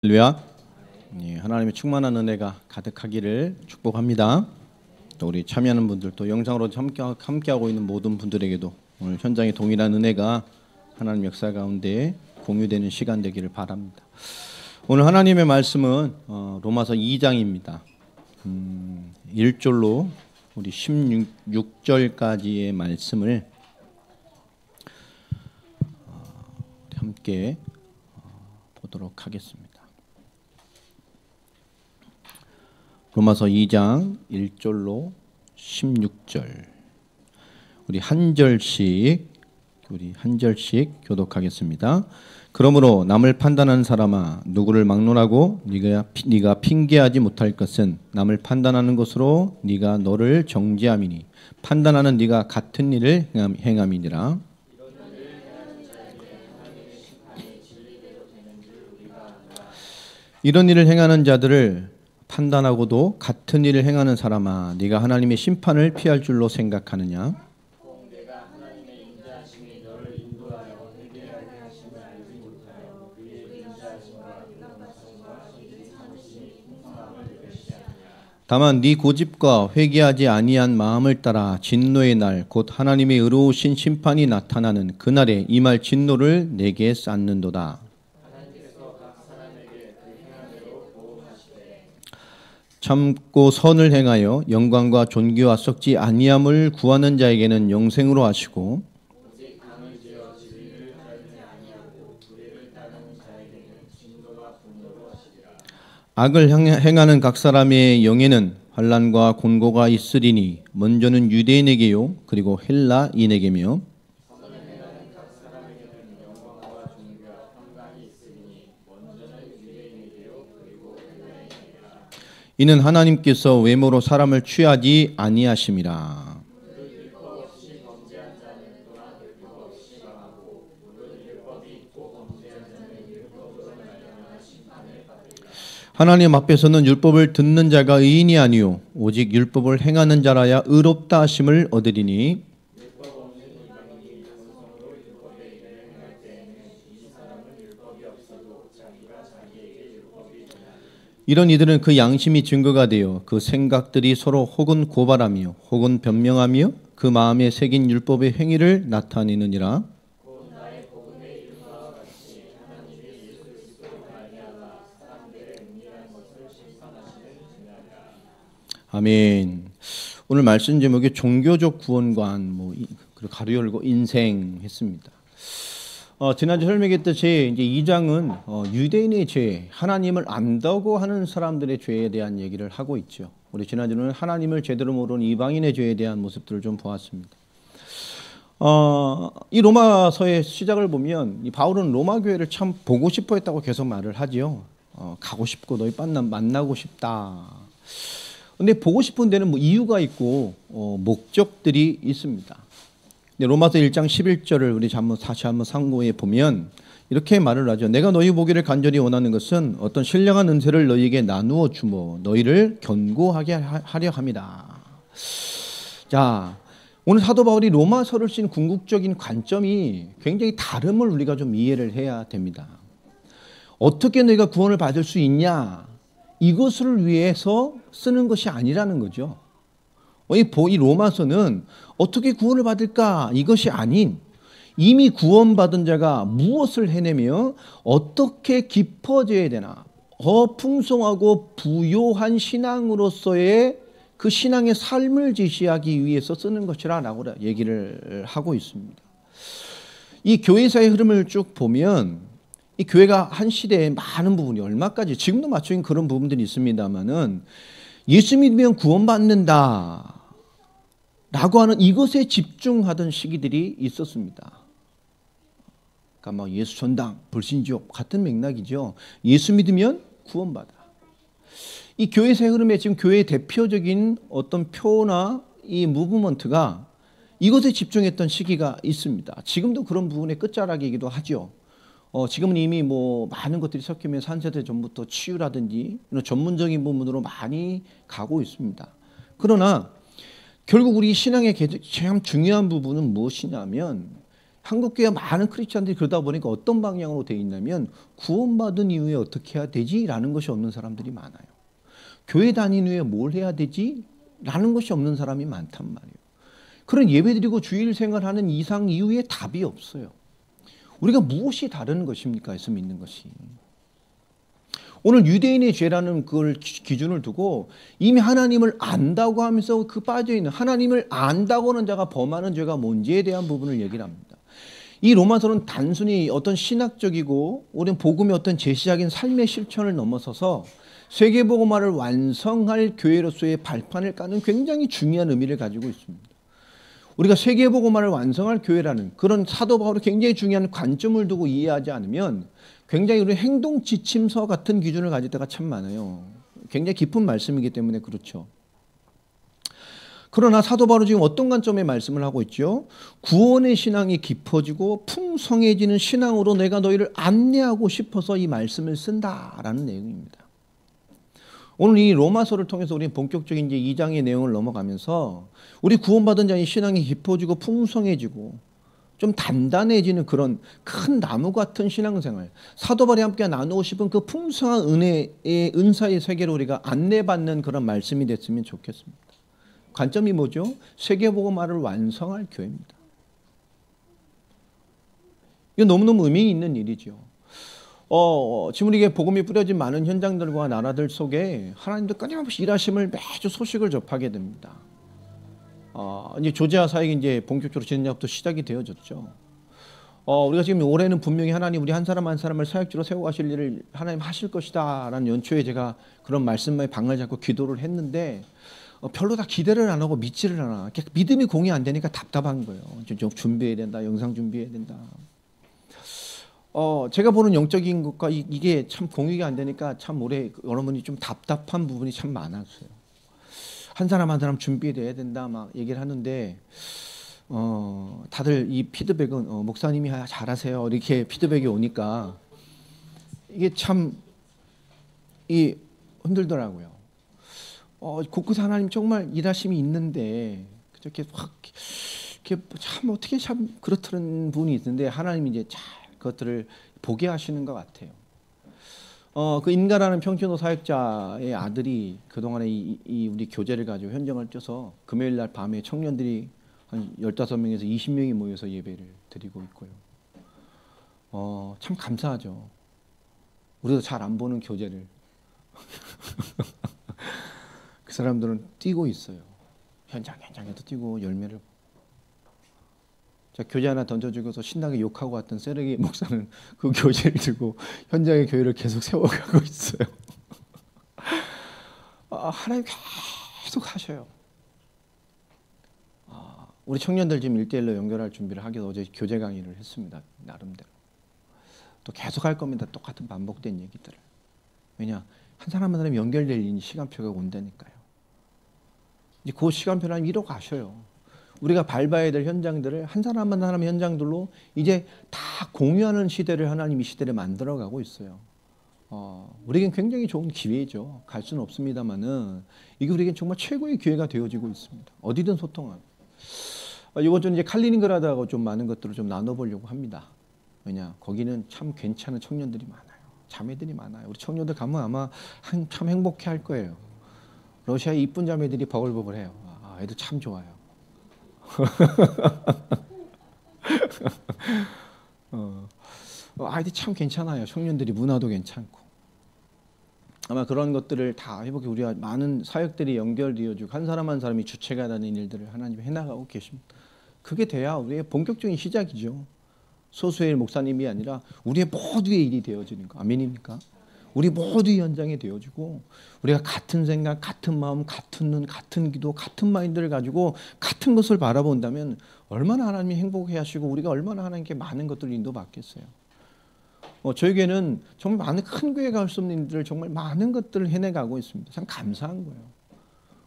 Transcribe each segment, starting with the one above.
할렐루야. 하나님의 충만한 은혜가 가득하기를 축복합니다. 또 우리 참여하는 분들, 또 영상으로 함께하고 있는 모든 분들에게도 오늘 현장의 동일한 은혜가 하나님 역사 가운데 공유되는 시간 되기를 바랍니다. 오늘 하나님의 말씀은 로마서 2장입니다. 1절로 우리 16절까지의 말씀을 함께 보도록 하겠습니다. 로마서 2장 1절로 16절 우리 한 절씩 교독하겠습니다. 그러므로 남을 판단하는 사람아, 누구를 막론하고 네가 핑계하지 못할 것은 남을 판단하는 것으로 네가 너를 정죄함이니 판단하는 네가 같은 일을 행함이니라. 이런 일을 행하는 자들을 판단하고도 같은 일을 행하는 사람아, 네가 하나님의 심판을 피할 줄로 생각하느냐? 다만 네 고집과 회개하지 아니한 마음을 따라 진노의 날 곧 하나님의 의로우신 심판이 나타나는 그날에 임할 진노를 내게 쌓는도다. 참고 선을 행하여 영광과 존귀와 썩지 아니함을 구하는 자에게는 영생으로 하시고 악을 행하는 각 사람의 영에는 환난과 곤고가 있으리니 먼저는 유대인에게요 그리고 헬라인에게며 이는 하나님께서 외모로 사람을 취하지 아니하심이라. 하나님 앞에서는 율법을 듣는 자가 의인이 아니요 오직 율법을 행하는 자라야 의롭다 하심을 얻으리니 이런 이들은 그 양심이 증거가 되어 그 생각들이 서로 혹은 고발하며 혹은 변명하며 그 마음에 새긴 율법의 행위를 나타내느니라. 아멘. 오늘 말씀 제목이 종교적 구원관, 가로 열고 인생 했습니다. 지난주 설명했듯이 이제 2장은 유대인의 죄, 하나님을 안다고 하는 사람들의 죄에 대한 얘기를 하고 있죠. 우리 지난주는 하나님을 제대로 모르는 이방인의 죄에 대한 모습들을 좀 보았습니다. 이 로마서의 시작을 보면 이 바울은 로마 교회를 참 보고 싶어 했다고 계속 말을 하죠. 가고 싶고 너희 만나고 싶다. 근데 보고 싶은 데는 이유가 있고 목적들이 있습니다. 로마서 1장 11절을 우리 다시 한번 상고해 보면 이렇게 말을 하죠. 내가 너희 보기를 간절히 원하는 것은 어떤 신령한 은혜를 너희에게 나누어 주며 너희를 견고하게 하려 함이다. 자, 오늘 사도 바울이 로마서를 쓴 궁극적인 관점이 굉장히 다름을 우리가 좀 이해를 해야 됩니다. 어떻게 너희가 구원을 받을 수 있냐? 이것을 위해서 쓰는 것이 아니라는 거죠. 이 로마서는 어떻게 구원을 받을까? 이것이 아닌 이미 구원받은 자가 무엇을 해내며 어떻게 깊어져야 되나? 풍성하고 부요한 신앙으로서의 그 신앙의 삶을 지시하기 위해서 쓰는 것이라고 얘기를 하고 있습니다. 이 교회사의 흐름을 쭉 보면 이 교회가 한 시대에 많은 부분이 얼마까지 지금도 마찬가지인 그런 부분들이 있습니다만은 예수 믿으면 구원받는다 라고 하는 이것에 집중하던 시기들이 있었습니다. 그러니까 예수 전당, 불신지옥 같은 맥락이죠. 예수 믿으면 구원받아. 이 교회사의 흐름에 지금 교회의 대표적인 어떤 표나 이 무브먼트가 이것에 집중했던 시기가 있습니다. 지금도 그런 부분의 끝자락이기도 하죠. 지금은 이미 많은 것들이 섞이면서 한 세대 전부터 치유라든지 이런 전문적인 부분으로 많이 가고 있습니다. 그러나 결국 우리 신앙의 참 중요한 부분은 무엇이냐면 한국교회 많은 크리스찬들이 그러다 보니까 어떤 방향으로 돼 있냐면 구원받은 이후에 어떻게 해야 되지? 라는 것이 없는 사람들이 많아요. 교회 다닌 후에 뭘 해야 되지? 라는 것이 없는 사람이 많단 말이에요. 그런 예배드리고 주일 생활하는 이상 이후에 답이 없어요. 우리가 무엇이 다른 것입니까? 예수 믿는 것이. 오늘 유대인의 죄라는 그걸 기준을 두고 이미 하나님을 안다고 하면서 그 빠져있는 하나님을 안다고 하는 자가 범하는 죄가 뭔지에 대한 부분을 얘기를 합니다. 이 로마서는 단순히 어떤 신학적이고 우리는 복음의 어떤 제시적인 삶의 실천을 넘어서서 세계복음화를 완성할 교회로서의 발판을 까는 굉장히 중요한 의미를 가지고 있습니다. 우리가 세계복음화를 완성할 교회라는 그런 사도 바울의 굉장히 중요한 관점을 두고 이해하지 않으면 굉장히 우리 행동 지침서 같은 기준을 가질 때가 참 많아요. 굉장히 깊은 말씀이기 때문에 그렇죠. 그러나 사도 바울은 지금 어떤 관점의 말씀을 하고 있죠? 구원의 신앙이 깊어지고 풍성해지는 신앙으로 내가 너희를 안내하고 싶어서 이 말씀을 쓴다라는 내용입니다. 오늘 이 로마서를 통해서 우리는 본격적인 이제 2장의 내용을 넘어가면서 우리 구원받은 자의 신앙이 깊어지고 풍성해지고 좀 단단해지는 그런 큰 나무 같은 신앙생활, 사도 바울이 함께 나누고 싶은 그 풍성한 은혜의 은사의 세계로 우리가 안내받는 그런 말씀이 됐으면 좋겠습니다. 관점이 뭐죠? 세계복음화를 완성할 교회입니다. 이거 너무너무 의미 있는 일이죠. 지금 우리에게 복음이 뿌려진 많은 현장들과 나라들 속에 하나님도 끊임없이 일하심을 매주 소식을 접하게 됩니다. 이제 조지아 사역이 이제 본격적으로 지난해부터 시작이 되어졌죠. 우리가 지금 올해는 분명히 하나님 우리 한 사람 한 사람을 사역지로 세워가실 일을 하나님 하실 것이다 라는 연초에 제가 그런 말씀에 방을 잡고 기도를 했는데 별로 다 기대를 안 하고 믿지를 않아. 믿음이 공이 안 되니까 답답한 거예요. 좀 준비해야 된다. 영상 준비해야 된다. 제가 보는 영적인 것과 이게 참 공유가 안 되니까 참 올해 여러분이 좀 답답한 부분이 참 많았어요. 한 사람 한 사람 준비해야 된다 막 얘기를 하는데 다들 이 피드백은 목사님이 잘하세요 이렇게 피드백이 오니까 이게 참 힘들더라고요. 곳곳 하나님 정말 일하심이 있는데 그렇게 확 이렇게 참 어떻게 참 그렇다는 부분이 있는데 하나님이 이제 잘 그것들을 보게 하시는 것 같아요. 그 인가라는 평신도 사역자의 아들이 그동안에 이 우리 교재를 가지고 현장을 쪄서 금요일 날 밤에 청년들이 한 15명에서 20명이 모여서 예배를 드리고 있고요. 참 감사하죠. 우리도 잘 안 보는 교재를 그 사람들은 뛰고 있어요. 현장에도 뛰고 열매를. 자, 교재 하나 던져주고서 신나게 욕하고 왔던 세르기 목사는 그 교재를 들고 현장의 교회를 계속 세워가고 있어요. 하나님 계속 하셔요. 우리 청년들 지금 1대1로 연결할 준비를 하기 위해서 어제 교재 강의를 했습니다. 나름대로. 또 계속 할 겁니다. 똑같은 반복된 얘기들을. 왜냐? 한 사람 한 사람이 연결될 시간표가 온다니까요. 이제 그 시간표를 하나님 이루어 가셔요. 우리가 밟아야 될 현장들을 한 사람 한 사람 현장들로 이제 다 공유하는 시대를 하나님 이 시대를 만들어가고 있어요. 우리에겐 굉장히 좋은 기회죠. 갈 수는 없습니다만은 이게 우리에겐 정말 최고의 기회가 되어지고 있습니다. 어디든 소통하고. 이번 주는 이제 칼리닝그라드하고 좀 많은 것들을 좀 나눠보려고 합니다. 왜냐? 거기는 참 괜찮은 청년들이 많아요. 자매들이 많아요. 우리 청년들 가면 아마 참 행복해 할 거예요. 러시아의 이쁜 자매들이 버글버글해요. 애들 참 좋아요. 아이들 참 괜찮아요. 청년들이 문화도 괜찮고 아마 그런 것들을 다 해보게 우리가 많은 사역들이 연결되어지고 한 사람 한 사람이 주체가 되는 일들을 하나님 해나가고 계십니다. 그게 돼야 우리의 본격적인 시작이죠. 소수의 목사님이 아니라 우리의 모두의 일이 되어지는 거. 아멘입니까? 우리 모두의 현장에 되어지고 우리가 같은 생각, 같은 마음, 같은 눈, 같은 기도, 같은 마인드를 가지고 같은 것을 바라본다면 얼마나 하나님이 행복해 하시고 우리가 얼마나 하나님께 많은 것들을 인도받겠어요. 저에게는 정말 많은 큰 교회가 할 수 없는 일들을 정말 많은 것들을 해내가고 있습니다. 참 감사한 거예요.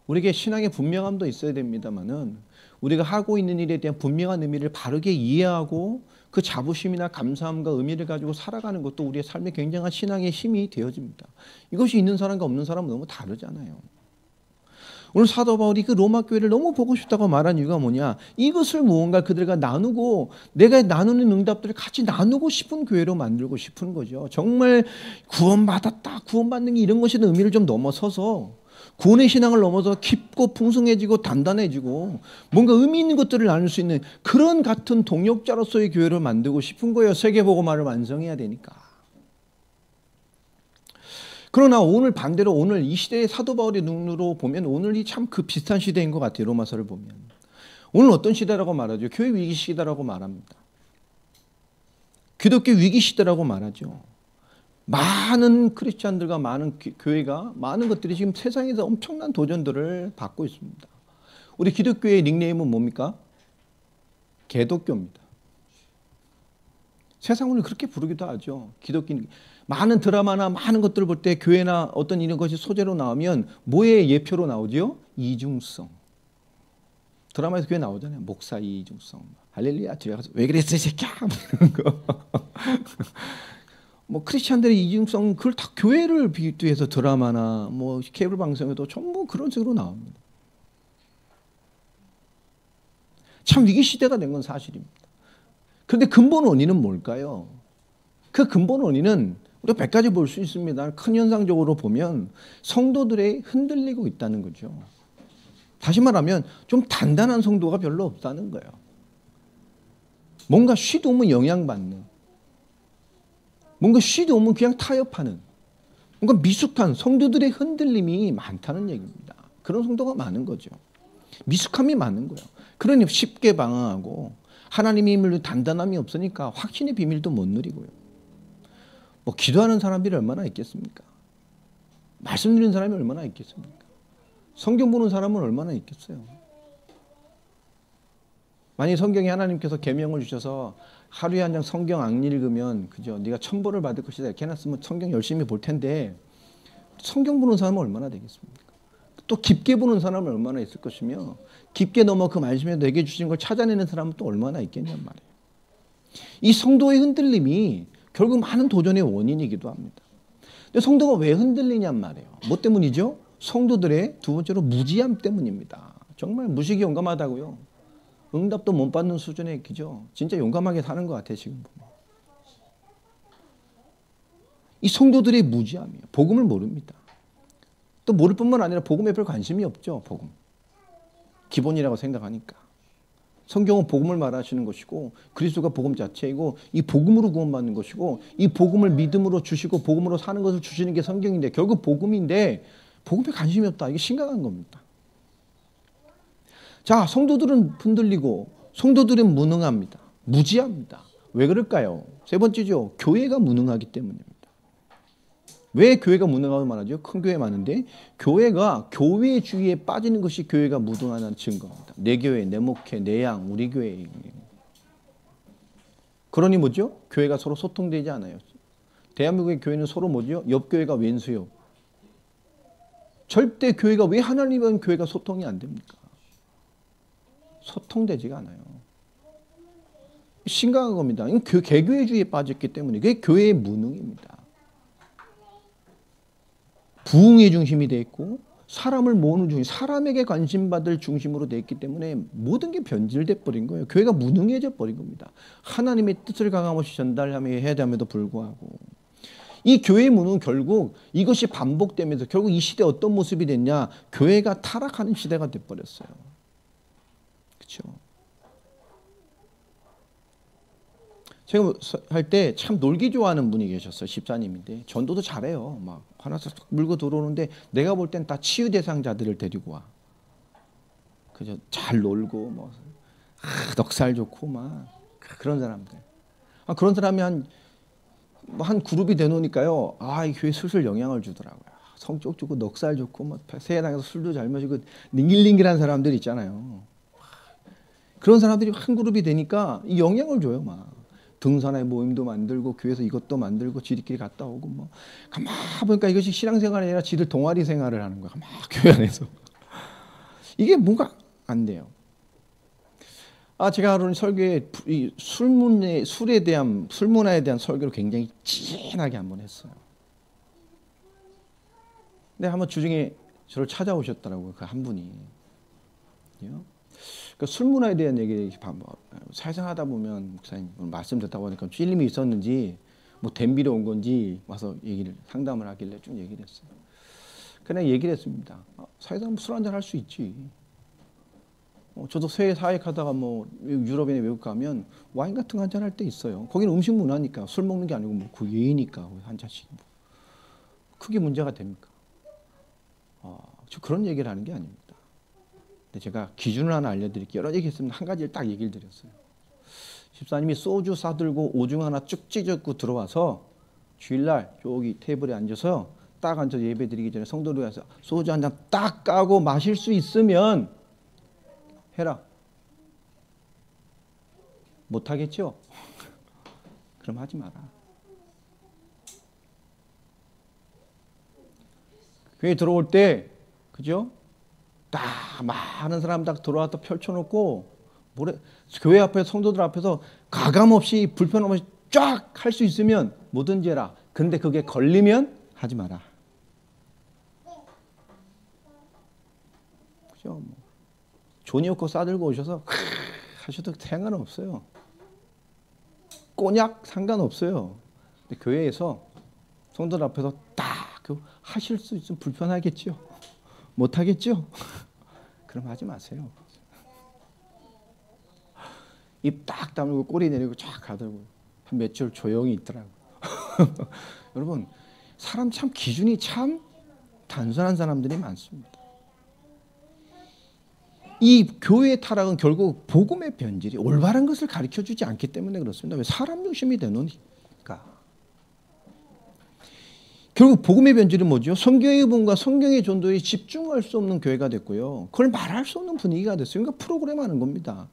우리에게 신앙의 분명함도 있어야 됩니다만은 우리가 하고 있는 일에 대한 분명한 의미를 바르게 이해하고 그 자부심이나 감사함과 의미를 가지고 살아가는 것도 우리의 삶에 굉장한 신앙의 힘이 되어집니다. 이것이 있는 사람과 없는 사람은 너무 다르잖아요. 오늘 사도 바울이 그 로마 교회를 너무 보고 싶다고 말한 이유가 뭐냐? 이것을 무언가 그들과 나누고 내가 나누는 응답들을 같이 나누고 싶은 교회로 만들고 싶은 거죠. 정말 구원받았다, 구원받는 게 이런 것이라는 의미를 좀 넘어서서 구원의 신앙을 넘어서 깊고 풍성해지고 단단해지고 뭔가 의미 있는 것들을 나눌 수 있는 그런 같은 동역자로서의 교회를 만들고 싶은 거예요. 세계복음화를 완성해야 되니까. 그러나 오늘 반대로 오늘 이 시대의 사도 바울의 눈으로 보면 오늘이 참 그 비슷한 시대인 것 같아요. 로마서를 보면. 오늘 어떤 시대라고 말하죠? 교회 위기 시대라고 말합니다. 기독교 위기 시대라고 말하죠. 많은 크리스찬들과 많은 교회가 많은 것들이 지금 세상에서 엄청난 도전들을 받고 있습니다. 우리 기독교의 닉네임은 뭡니까? 개독교입니다. 세상 오늘 그렇게 부르기도 하죠. 기독교 많은 드라마나 많은 것들을 볼 때 교회나 어떤 이런 것이 소재로 나오면 뭐의 예표로 나오죠? 이중성. 드라마에서 교회 나오잖아요. 목사 이중성. 할렐루야. 뒤에 가서 왜 그랬어 이 새끼야. 이런 거. 뭐 크리스찬들의 이중성 그걸 다 교회를 비유해서 드라마나 뭐 케이블 방송에도 전부 그런 식으로 나옵니다. 참 위기 시대가 된 건 사실입니다. 그런데 근본 원인은 뭘까요? 그 근본 원인은 우리가 100가지 볼 수 있습니다. 큰 현상적으로 보면 성도들의 흔들리고 있다는 거죠. 다시 말하면 좀 단단한 성도가 별로 없다는 거예요. 뭔가 쉬도 오면 영향받는, 뭔가 쉬도 오면 그냥 타협하는, 뭔가 미숙한 성도들의 흔들림이 많다는 얘기입니다. 그런 성도가 많은 거죠. 미숙함이 많은 거예요. 그러니 쉽게 방황하고 하나님의 힘을 단단함이 없으니까 확신의 비밀도 못 누리고요. 뭐 기도하는 사람들이 얼마나 있겠습니까? 말씀 드리는 사람이 얼마나 있겠습니까? 성경 보는 사람은 얼마나 있겠어요? 만약 성경에 하나님께서 계명을 주셔서 하루에 한 장 성경 안 읽으면 그죠? 네가 천벌을 받을 것이다 이렇게 해놨으면 성경 열심히 볼 텐데 성경 보는 사람은 얼마나 되겠습니까? 또 깊게 보는 사람은 얼마나 있을 것이며 깊게 넘어 그 말씀에 내게 주신 걸 찾아내는 사람은 또 얼마나 있겠냔 말이에요. 이 성도의 흔들림이 결국 많은 도전의 원인이기도 합니다. 근데 성도가 왜 흔들리냔 말이에요. 뭐 때문이죠? 성도들의 두 번째로 무지함 때문입니다. 정말 무식이 용감하다고요. 응답도 못 받는 수준의 기죠. 진짜 용감하게 사는 것 같아요. 지금 보면. 이 성도들의 무지함이에요. 복음을 모릅니다. 또 모를 뿐만 아니라 복음에 별 관심이 없죠. 복음. 기본이라고 생각하니까. 성경은 복음을 말하시는 것이고 그리스도가 복음 자체이고 이 복음으로 구원받는 것이고 이 복음을 믿음으로 주시고 복음으로 사는 것을 주시는 게 성경인데 결국 복음인데 복음에 관심이 없다. 이게 심각한 겁니다. 자, 성도들은 흔들리고 성도들은 무능합니다. 무지합니다. 왜 그럴까요? 세 번째죠. 교회가 무능하기 때문입니다. 왜 교회가 무능하다고 말하죠? 큰 교회 많은데 교회가 교회주의에 빠지는 것이 교회가 무능하다는 증거입니다. 내 교회, 내 목회, 내 양, 우리 교회. 그러니 뭐죠? 교회가 서로 소통되지 않아요. 대한민국의 교회는 서로 뭐죠? 옆 교회가 왼수요. 절대 교회가 왜 하나님은 교회가 소통이 안 됩니까? 소통되지가 않아요. 심각한 겁니다. 이건 개교회주의에 빠졌기 때문에 그게 교회의 무능입니다. 부흥의 중심이 돼 있고 사람을 모으는 중심, 사람에게 관심받을 중심으로 돼 있기 때문에 모든 게 변질돼 버린 거예요. 교회가 무능해져 버린 겁니다. 하나님의 뜻을 강함없이 전달해야 함에도 불구하고 이 교회의 무능은 결국 이것이 반복되면서 결국 이 시대에 어떤 모습이 됐냐? 교회가 타락하는 시대가 돼 버렸어요. 그렇죠? 제가 할 때 참 놀기 좋아하는 분이 계셨어요. 집사님인데 전도도 잘해요. 막 하나씩 물고 들어오는데 내가 볼 땐 다 치유 대상자들을 데리고 와. 그죠? 잘 놀고 뭐 넉살 좋고 막 그런 사람들. 그런 사람이 한 그룹이 되놓으니까요. 이 교회 슬슬 영향을 주더라고요. 성격 좋고 넉살 좋고 막 세상에서 술도 잘 마시고 링길링길한 사람들 있잖아요. 그런 사람들이 한 그룹이 되니까 이 영향을 줘요. 막 등산의 모임도 만들고 교회에서 이것도 만들고 지들끼리 갔다 오고 뭐 가만 보니까 이것이 신앙생활이 아니라 지들 동아리 생활을 하는 거야. 막 교회 안에서 이게 뭔가 안 돼요. 제가 하루는 설교에 이 술에 대한 술문화에 대한 설교를 굉장히 진하게 한번 했어요. 근데 한번 주중에 저를 찾아오셨더라고요. 그 한 분이. 그러니까 술 문화에 대한 얘기 사회생 하다 보면 목사님 말씀 듣다 보니까 찔림이 있었는지 뭐 댐비로 온 건지 와서 얘기를 상담을 하길래 쭉 얘기를 했어요. 그냥 얘기를 했습니다. 사회생 술 한잔 할 수 있지. 저도 세계 사역하다가 뭐 유럽이나 외국 가면 와인 같은 거 한잔 할 때 있어요. 거기는 음식 문화니까 술 먹는 게 아니고 뭐 그 예의니까 한 잔씩 뭐. 크게 문제가 됩니까? 저 그런 얘기를 하는 게 아닙니다. 근데 제가 기준을 하나 알려드릴게요. 여러 얘기 했습니다. 한 가지를 딱 얘기를 드렸어요. 집사님이 소주 사들고 오징어 하나 쭉 찢었고 들어와서 주일날 여기 테이블에 앉아서 딱 앉아서 예배 드리기 전에 성도를 위해서 소주 한 잔 딱 까고 마실 수 있으면 해라. 못하겠죠? 그럼 하지 마라. 교회 들어올 때 그죠? 딱 많은 사람 딱 들어와서 펼쳐놓고 교회 앞에 성도들 앞에서 가감없이 불편 없이 쫙 할 수 있으면 뭐든지 해라. 근데 그게 걸리면 하지 마라. 그죠? 뭐. 조니워커 싸들고 오셔서 하셔도 상관없어요. 꼬냑 상관없어요. 근데 교회에서 성도들 앞에서 딱 하실 수 있으면 불편하겠죠? 못하겠죠? 그럼 하지 마세요. 입 딱 다물고 꼬리 내리고 쫙 가더라고요. 한 몇 줄 조용히 있더라고요. 여러분 사람 참 기준이 참 단순한 사람들이 많습니다. 이 교회의 타락은 결국 복음의 변질이 올바른 것을 가르쳐주지 않기 때문에 그렇습니다. 왜 사람 중심이 되노니까. 결국 복음의 변질은 뭐죠? 성경의 본과 성경의 전도에 집중할 수 없는 교회가 됐고요. 그걸 말할 수 없는 분위기가 됐어요. 그러니까 프로그램 하는 겁니다.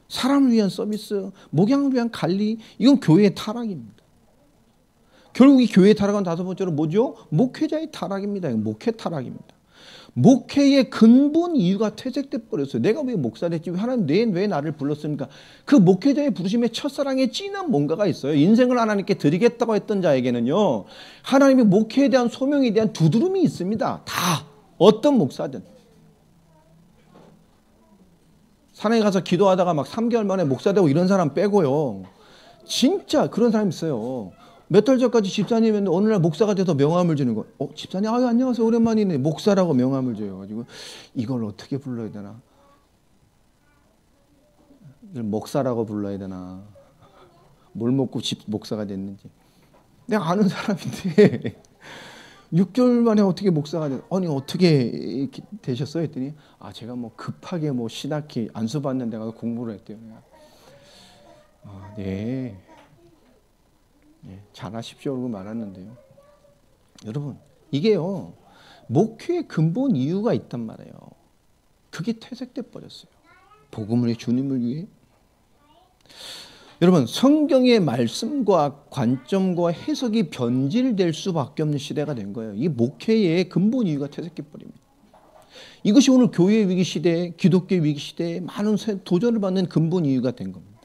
사람을 위한 서비스, 목양을 위한 관리, 이건 교회의 타락입니다. 결국 이 교회의 타락은 다섯 번째로 뭐죠? 목회자의 타락입니다. 목회 타락입니다. 목회의 근본 이유가 퇴색돼 버렸어요. 내가 왜 목사 됐지? 하나님 왜 나를 불렀습니까? 그 목회자의 부르심에 첫사랑에 찐한 뭔가가 있어요. 인생을 하나님께 드리겠다고 했던 자에게는요, 하나님의 목회에 대한 소명에 대한 두드름이 있습니다. 다 어떤 목사든. 산에 가서 기도하다가 막 3개월 만에 목사 되고 이런 사람 빼고요. 진짜 그런 사람 있어요. 몇 달 전까지 집사님인데 어느 날 목사가 돼서 명함을 주는 거. 집사님, 안녕하세요. 오랜만이네. 목사라고 명함을 줘요. 가지고 이걸 어떻게 불러야 되나? 이걸 목사라고 불러야 되나? 뭘 먹고 목사가 됐는지. 내가 아는 사람인데 6개월 만에 어떻게 목사가 됐? 아니 어떻게 되셨어요? 했더니 제가 뭐 급하게 뭐 신학기 안수 받는 데 가서 공부를 했대요. 네. 잘하십시오라고 말하는데요. 여러분 이게요 목회의 근본 이유가 있단 말이에요. 그게 퇴색돼 버렸어요. 복음을 주님을 위해. 여러분 성경의 말씀과 관점과 해석이 변질될 수밖에 없는 시대가 된 거예요. 이 목회의 근본 이유가 퇴색돼 버립니다. 이것이 오늘 교회의 위기 시대, 기독교의 위기 시대에 많은 도전을 받는 근본 이유가 된 겁니다.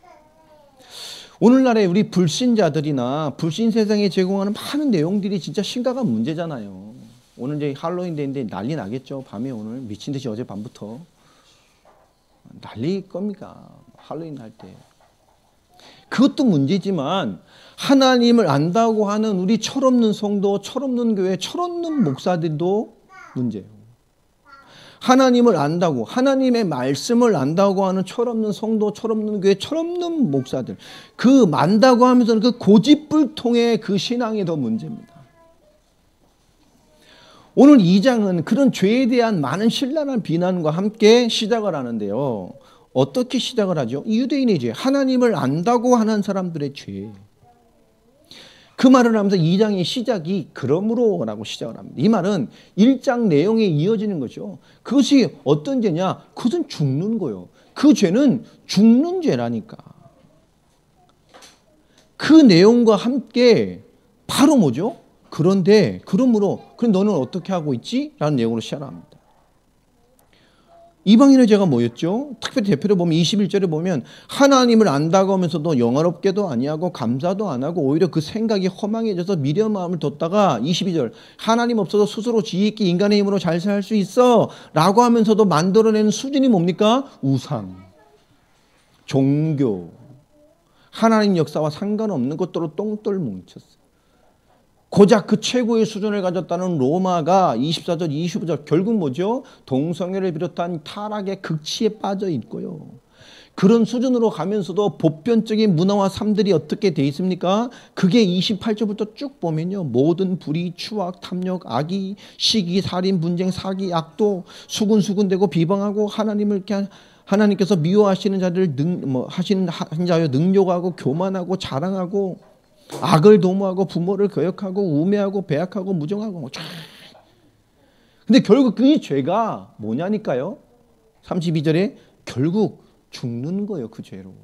오늘날의 우리 불신자들이나 불신 세상에 제공하는 많은 내용들이 진짜 심각한 문제잖아요. 오늘 이제 할로윈 데이인데 난리 나겠죠. 밤에 오늘 미친 듯이 어제 밤부터 난리 겁니까? 할로윈 할 때. 그것도 문제지만 하나님을 안다고 하는 우리 철없는 성도, 철없는 교회, 철없는 목사들도 문제예요. 하나님을 안다고, 하나님의 말씀을 안다고 하는 철없는 성도, 철없는 교회, 철없는 목사들, 그 만다고 하면서는 그 고집불통의 그 신앙이 더 문제입니다. 오늘 2장은 그런 죄에 대한 많은 신랄한 비난과 함께 시작을 하는데요. 어떻게 시작을 하죠? 유대인의 죄, 하나님을 안다고 하는 사람들의 죄. 그 말을 하면서 2장의 시작이 그러므로 라고 시작을 합니다. 이 말은 1장 내용에 이어지는 거죠. 그것이 어떤 죄냐? 그것은 죽는 거예요. 그 죄는 죽는 죄라니까. 그 내용과 함께 바로 뭐죠? 그런데 그러므로 그럼 너는 어떻게 하고 있지? 라는 내용으로 시작합니다. 이방인의 죄가 뭐였죠? 특별히 대표로 보면 21절에 보면 하나님을 안다고 하면서도 영화롭게도 아니하고 감사도 안 하고 오히려 그 생각이 허망해져서 미련 마음을 뒀다가 22절 하나님 없어서 스스로 지혜있게 인간의 힘으로 잘 살 수 있어 라고 하면서도 만들어내는 수준이 뭡니까? 우상, 종교, 하나님 역사와 상관없는 것들로 똥돌 뭉쳤어요. 고작 그 최고의 수준을 가졌다는 로마가 24절, 25절 결국 뭐죠? 동성애를 비롯한 타락의 극치에 빠져 있고요. 그런 수준으로 가면서도 보편적인 문화와 삶들이 어떻게 돼 있습니까? 그게 28절부터 쭉 보면요. 모든 불의, 추악, 탐욕, 악의, 시기, 살인, 분쟁, 사기, 악도, 수군수군대고 비방하고 하나님을 이렇게 하나님께서 미워하시는 자들을 하시는 자여 능욕하고 교만하고 자랑하고 악을 도모하고 부모를 거역하고 우매하고 배약하고 무정하고 근데 결국 그 죄가 뭐냐니까요? 32절에 결국 죽는 거예요. 그 죄로.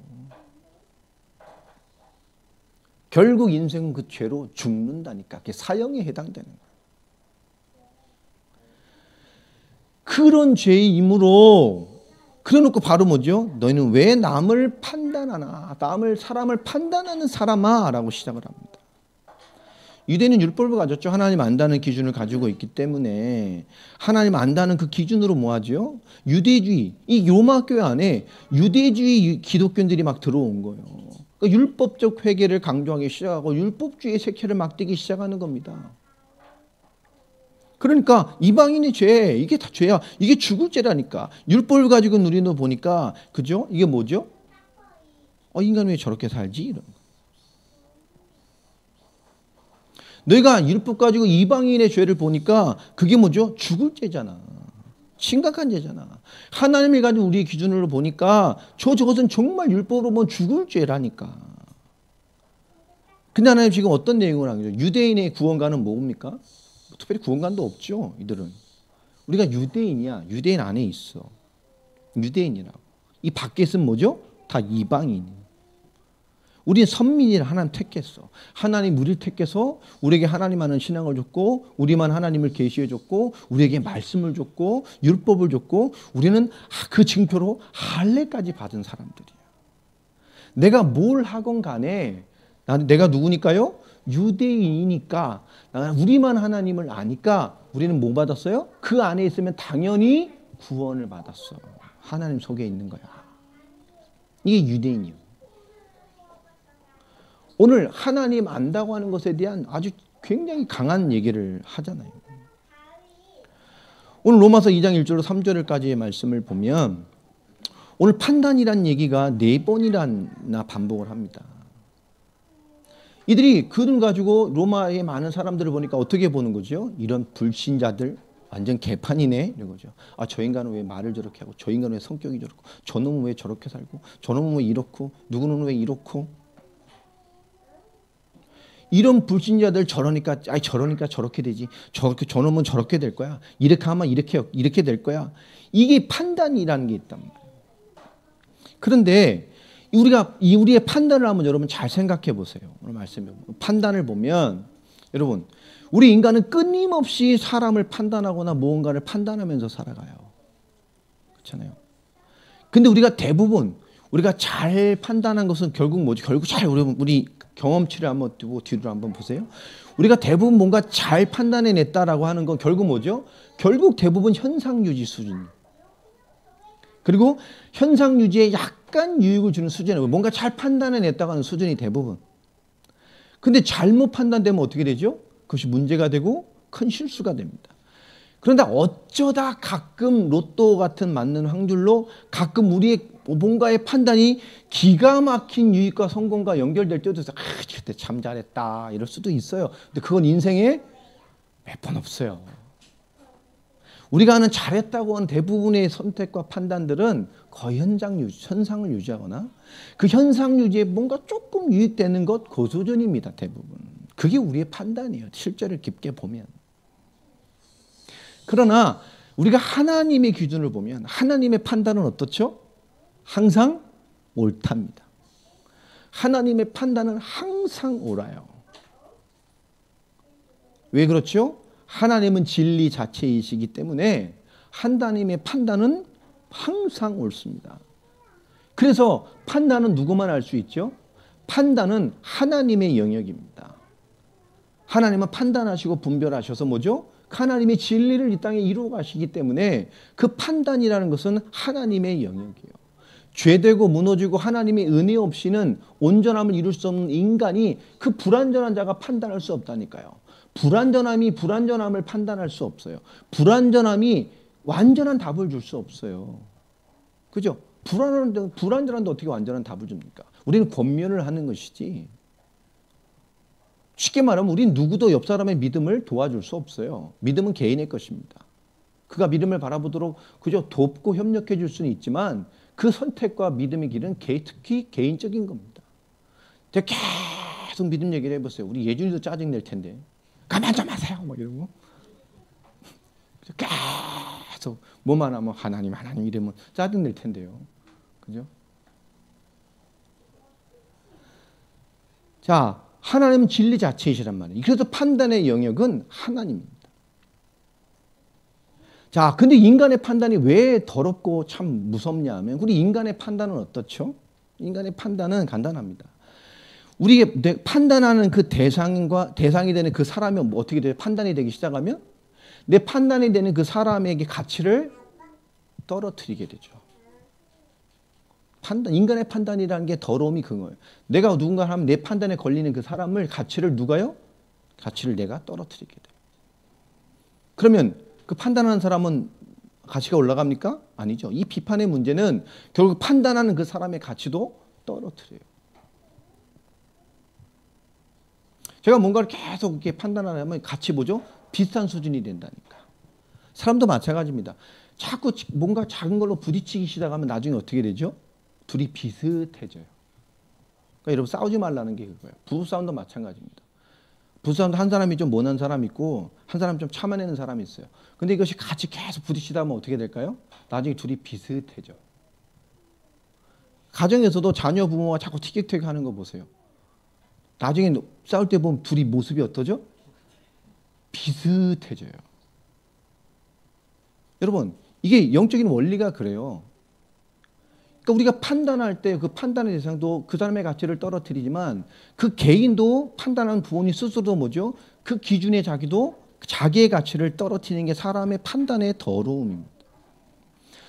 결국 인생은 그 죄로 죽는다니까. 그게 사형에 해당되는 거예요. 그런 죄이므로 그래놓고 바로 뭐죠? 너희는 왜 남을 판단하나? 사람을 판단하는 사람아 라고 시작을 합니다. 유대인은 율법을 가졌죠. 하나님 안다는 기준을 가지고 있기 때문에 하나님 안다는 그 기준으로 뭐 하죠? 유대주의, 이 로마 교회 안에 유대주의 기독교인들이 막 들어온 거예요. 그러니까 율법적 회개를 강조하기 시작하고 율법주의의 색채를 막 띠기 시작하는 겁니다. 그러니까 이방인의 죄, 이게 다 죄야. 이게 죽을 죄라니까. 율법을 가지고 누리는 보니까 그죠? 이게 뭐죠? 인간 왜 저렇게 살지? 이런 거. 너희가 율법 가지고 이방인의 죄를 보니까 그게 뭐죠? 죽을 죄잖아. 심각한 죄잖아. 하나님을 가지고 우리의 기준으로 보니까 저것은 정말 율법으로 보면 죽을 죄라니까. 근데 하나님 지금 어떤 내용을 하는 거죠? 유대인의 구원관은 뭡니까? 특별히 구원관도 없죠. 이들은. 우리가 유대인이야. 유대인 안에 있어. 유대인이라고. 이 밖에 있으면 뭐죠? 다 이방인이에요. 우리는 선민이라 하나님 택했어. 하나님 우리를 택해서 우리에게 하나님 하는 신앙을 줬고 우리만 하나님을 계시해 줬고 우리에게 말씀을 줬고 율법을 줬고 우리는 그 징표로 할례까지 받은 사람들이야. 내가 뭘 하건 간에 내가 누구니까요? 유대인이니까 우리만 하나님을 아니까 우리는 뭐 받았어요? 그 안에 있으면 당연히 구원을 받았어. 하나님 속에 있는 거야. 이게 유대인이요. 오늘 하나님 안다고 하는 것에 대한 아주 굉장히 강한 얘기를 하잖아요. 오늘 로마서 2장 1절로 3절까지의 말씀을 보면 오늘 판단이란 얘기가 4번이나 반복을 합니다. 이들이 그들 가지고 로마의 많은 사람들을 보니까 어떻게 보는 거죠? 이런 불신자들 완전 개판이네 이런 거죠. 저 인간은 왜 말을 저렇게 하고 저 인간은 왜 성격이 저렇고 저놈은 왜 저렇게 살고 저놈은 왜 이렇고 누구는 왜 이렇고 이런 불신자들 저러니까 저렇게 되지 저놈은 저렇게 될 거야 이렇게 하면 이렇게 될 거야. 이게 판단이라는 게 있단 말이에요. 그런데 우리의 판단을 한번 여러분 잘 생각해 보세요. 오늘 말씀에 판단을 보면 여러분 우리 인간은 끊임없이 사람을 판단하거나 무언가를 판단하면서 살아가요. 그렇잖아요. 근데 우리가 대부분 우리가 잘 판단한 것은 결국 뭐지? 결국 우리 경험치를 한번 두고 뒤로 한번 보세요. 우리가 대부분 뭔가 잘 판단해냈다라고 하는 건 결국 뭐죠? 결국 대부분 현상유지 수준. 그리고 현상유지에 약간 유익을 주는 수준이에요. 뭔가 잘 판단해냈다고 하는 수준이 대부분. 근데 잘못 판단되면 어떻게 되죠? 그것이 문제가 되고 큰 실수가 됩니다. 그런데 어쩌다 가끔 로또 같은 맞는 확률로 가끔 우리의 뭔가의 판단이 기가 막힌 유익과 성공과 연결될 때도 있어요. 그때 참 잘했다 이럴 수도 있어요. 근데 그건 인생에 몇 번 없어요. 우리가 하는 잘했다고 하는 대부분의 선택과 판단들은 거의 현상을 유지하거나 그 현상 유지에 뭔가 조금 유익되는 것 그 수준입니다. 대부분. 그게 우리의 판단이에요. 실제를 깊게 보면. 그러나 우리가 하나님의 기준을 보면 하나님의 판단은 어떻죠? 항상 옳답니다. 하나님의 판단은 항상 옳아요. 왜 그렇죠? 하나님은 진리 자체이시기 때문에 하나님의 판단은 항상 옳습니다. 그래서 판단은 누구만 할 수 있죠? 판단은 하나님의 영역입니다. 하나님은 판단하시고 분별하셔서 뭐죠? 하나님의 진리를 이 땅에 이루어 가시기 때문에 그 판단이라는 것은 하나님의 영역이에요. 죄되고 무너지고 하나님의 은혜 없이는 온전함을 이룰 수 없는 인간이 그 불완전한 자가 판단할 수 없다니까요. 불완전함이 불완전함을 판단할 수 없어요. 불완전함이 완전한 답을 줄 수 없어요. 그죠? 불완전한데 어떻게 완전한 답을 줍니까? 우리는 권면을 하는 것이지. 쉽게 말하면 우리는 누구도 옆 사람의 믿음을 도와줄 수 없어요. 믿음은 개인의 것입니다. 그가 믿음을 바라보도록 그저 돕고 협력해 줄 수는 있지만 그 선택과 믿음의 길은 특히 개인적인 겁니다. 제가 계속 믿음 얘기를 해보세요. 우리 예준이도 짜증낼 텐데 가만 좀 하세요 막 이러고 계속 뭐만 하면 하나님 이러면 짜증낼 텐데요. 그죠? 자, 하나님은 진리 자체이시란 말이에요. 그래서 판단의 영역은 하나님입니다. 자, 근데 인간의 판단이 왜 더럽고 참 무섭냐 하면 우리 인간의 판단은 어떻죠? 인간의 판단은 간단합니다. 우리가 판단하는 그 대상이 되는 그 사람이 어떻게 돼요? 판단이 되기 시작하면 내 판단이 되는 그 사람에게 가치를 떨어뜨리게 되죠. 인간의 판단이라는 게 더러움이 그거예요. 내가 누군가를 하면 내 판단에 걸리는 그 사람을 가치를 내가 떨어뜨리게 돼요. 그러면 그 판단하는 사람은 가치가 올라갑니까? 아니죠. 이 비판의 문제는 결국 판단하는 그 사람의 가치도 떨어뜨려요. 제가 뭔가를 계속 이렇게 판단하려면 같이 뭐죠? 비슷한 수준이 된다니까. 사람도 마찬가지입니다. 자꾸 뭔가 작은 걸로 부딪히기 시작하면 나중에 어떻게 되죠? 둘이 비슷해져요. 그러니까 여러분 싸우지 말라는 게 그거예요. 부부싸움도 마찬가지입니다. 부부싸움도 한 사람이 좀 모난 사람이 있고 한 사람 좀 참아내는 사람이 있어요. 근데 이것이 같이 계속 부딪히다 보면 어떻게 될까요? 나중에 둘이 비슷해져. 가정에서도 자녀 부모가 자꾸 티격태격 하는 거 보세요. 나중에 싸울 때 보면 둘이 모습이 어떠죠? 비슷해져요. 여러분, 이게 영적인 원리가 그래요. 그러니까 우리가 판단할 때 그 판단의 대상도 그 사람의 가치를 떨어뜨리지만 그 개인도 판단하는 부모님 스스로도 뭐죠? 그 기준에 자기의 가치를 떨어뜨리는 게 사람의 판단의 더러움입니다.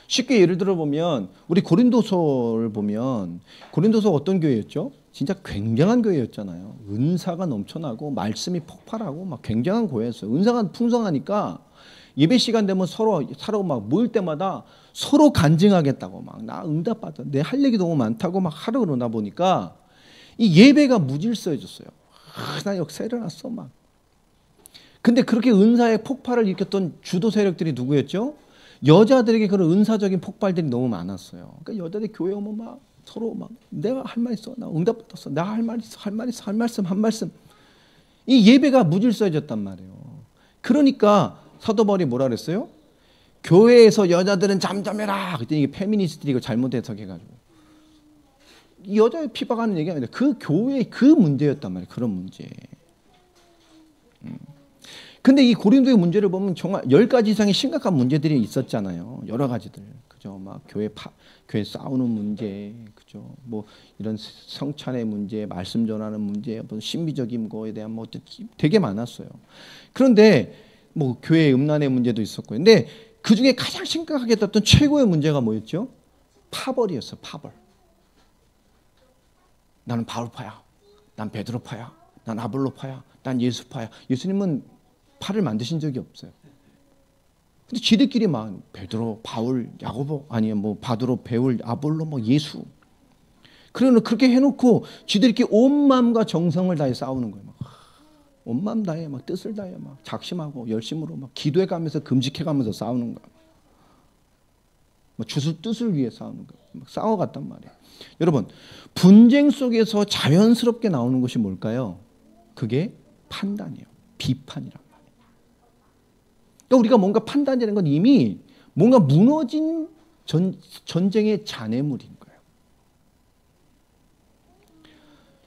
쉽게 예를 들어 보면 우리 고린도서를 보면 고린도서 어떤 교회였죠? 진짜 굉장한 교회였잖아요. 은사가 넘쳐나고 말씀이 폭발하고 막 굉장한 교회였어요. 은사가 풍성하니까 예배 시간 되면 서로 막 모일 때마다 서로 간증하겠다고 막 나 응답받아 내 할 얘기 너무 많다고 막 하러 그러다 보니까 이 예배가 무질서해졌어요. 나 역사 일어났어 막. 근데 그렇게 은사의 폭발을 일으켰던 주도 세력들이 누구였죠? 여자들에게 그런 은사적인 폭발들이 너무 많았어요. 그러니까 여자들 교회 오면 막 서로 막 내가 할 말 있어, 나 응답 받았어, 나 할 말 있어, 할 말씀. 이 예배가 무질서해졌단 말이에요. 그러니까 사도 바울이 뭐라 그랬어요? 교회에서 여자들은 잠잠해라. 그랬더니 이게 페미니스트들이 이거 잘못 해석해가지고 이 여자의 피박하는 얘기가 아니라 그 교회의 그 문제였단 말이에요. 그런 문제. 근데 이 고린도의 문제를 보면 정말 10가지 이상의 심각한 문제들이 있었잖아요. 여러 가지들. 그죠? 막 교회 싸우는 문제, 그죠? 뭐 이런 성찬의 문제, 말씀 전하는 문제, 뭐 신비적인 거에 대한 뭐 되게 많았어요. 그런데 뭐 교회 음란의 문제도 있었고, 근데 그 중에 가장 심각하게 됐던 최고의 문제가 뭐였죠? 파벌이었어. 파벌. 나는 바울파야, 난 베드로파야, 난 아볼로파야, 난 예수파야. 예수님은 파를 만드신 적이 없어요. 근데 지들끼리 막 베드로, 바울, 야고보 아니면 뭐 바드로, 베울, 아볼로, 뭐 예수. 그러면 그렇게 해놓고 지들끼리 온 마음과 정성을 다해 싸우는 거예요. 막 온 마음 다해 막 뜻을 다해 막 작심하고 열심으로 막 기도해가면서 금식해가면서 싸우는 거야. 막 주술 뜻을 위해 싸우는 거야. 막 싸워갔단 말이에요. 여러분, 분쟁 속에서 자연스럽게 나오는 것이 뭘까요? 그게 판단이에요. 비판이란 말이에요. 그러니까 우리가 뭔가 판단이라는 건 이미 뭔가 무너진 전쟁의 잔해물인 거예요.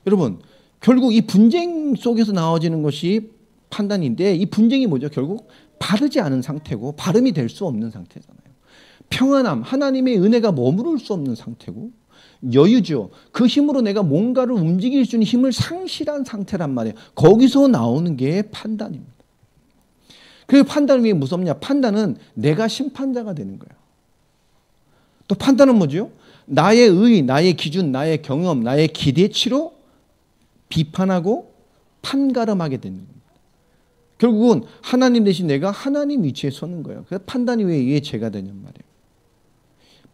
여러분, 결국 이 분쟁 속에서 나와지는 것이 판단인데 이 분쟁이 뭐죠? 결국 바르지 않은 상태고 발음이 될 수 없는 상태잖아요. 평안함, 하나님의 은혜가 머무를 수 없는 상태고, 여유죠. 그 힘으로 내가 뭔가를 움직일 수 있는 힘을 상실한 상태란 말이에요. 거기서 나오는 게 판단입니다. 그 판단이 왜 무섭냐? 판단은 내가 심판자가 되는 거예요. 또 판단은 뭐죠? 나의 의, 나의 기준, 나의 경험, 나의 기대치로 비판하고 판가름하게 되는 겁니다. 결국은 하나님 대신 내가 하나님 위치에 서는 거예요. 그래서 판단이 왜 이게 죄가 되냔 말이에요.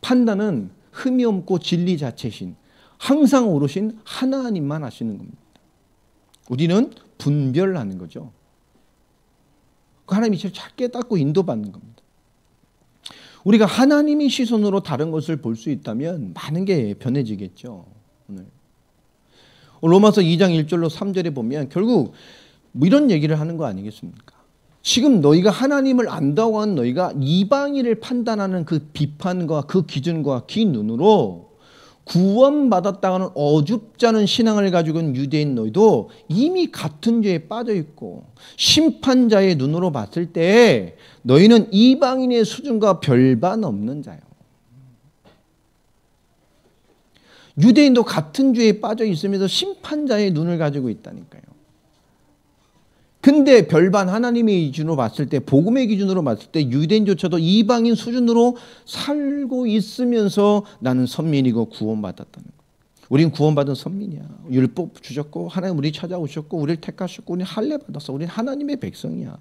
판단은 흠이 없고 진리 자체신, 항상 오르신 하나님만 하시는 겁니다. 우리는 분별하는 거죠. 그 하나님 위치를 잘 깨닫고 인도받는 겁니다. 우리가 하나님의 시선으로 다른 것을 볼 수 있다면 많은 게 변해지겠죠. 오늘 로마서 2장 1절로 3절에 보면 결국 뭐 이런 얘기를 하는 거 아니겠습니까? 지금 너희가 하나님을 안다고 하는 너희가 이방인을 판단하는 그 비판과 그 기준과 긴 눈으로 구원받았다가는 어줍지 않은 신앙을 가지고 있는 유대인 너희도 이미 같은 죄에 빠져 있고 심판자의 눈으로 봤을 때 너희는 이방인의 수준과 별반 없는 자예요. 유대인도 같은 죄에 빠져 있으면서 심판자의 눈을 가지고 있다니까요. 근데 별반 하나님의 기준으로 봤을 때, 복음의 기준으로 봤을 때 유대인조차도 이방인 수준으로 살고 있으면서 나는 선민이고 구원받았다는 거예요. 우린 구원받은 선민이야. 율법 주셨고 하나님 우리 찾아오셨고 우리를 택하셨고 우리는 할례 받았어. 우리는 하나님의 백성이야.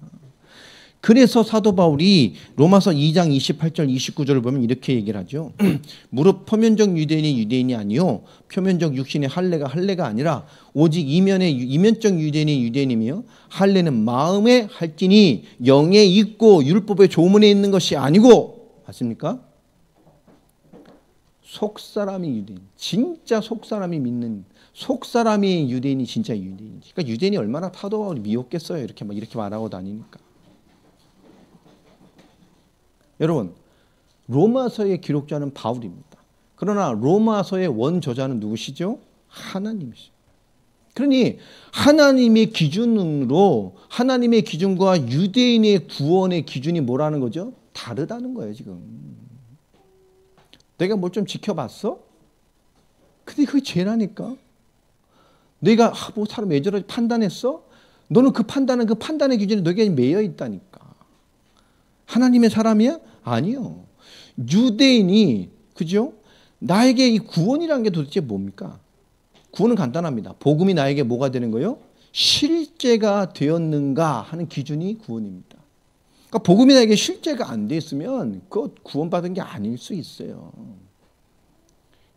그래서 사도 바울이 로마서 2장 28절 29절을 보면 이렇게 얘기를 하죠. 무릇 표면적 유대인이 유대인이 아니요 표면적 육신의 할례가 아니라 오직 이면적 유대인이 유대인이며 할례는 마음에 할지니 영에 있고 율법의 조문에 있는 것이 아니고, 맞습니까? 속사람이 유대인, 진짜 속사람이 믿는, 속사람이 유대인이 진짜 유대인이지. 그러니까 유대인이 얼마나 사도 바울이 미웠겠어요. 이렇게 말하고 다니니까. 여러분, 로마서의 기록자는 바울입니다. 그러나 로마서의 원저자는 누구시죠? 하나님이시죠. 그러니 하나님의 기준으로, 하나님의 기준과 유대인의 구원의 기준이 뭐라는 거죠? 다르다는 거예요, 지금. 내가 뭘 좀 지켜봤어? 근데 그게 죄라니까. 내가 뭐 사람 왜 저러지 판단했어? 너는 그 판단의 기준이 너에게 매여 있다니까. 하나님의 사람이야? 아니요. 유대인이, 그죠? 나에게 이 구원이라는 게 도대체 뭡니까? 구원은 간단합니다. 복음이 나에게 뭐가 되는 거예요? 실제가 되었는가 하는 기준이 구원입니다. 그러니까 복음이 나에게 실제가 안 돼 있으면 그거 구원받은 게 아닐 수 있어요.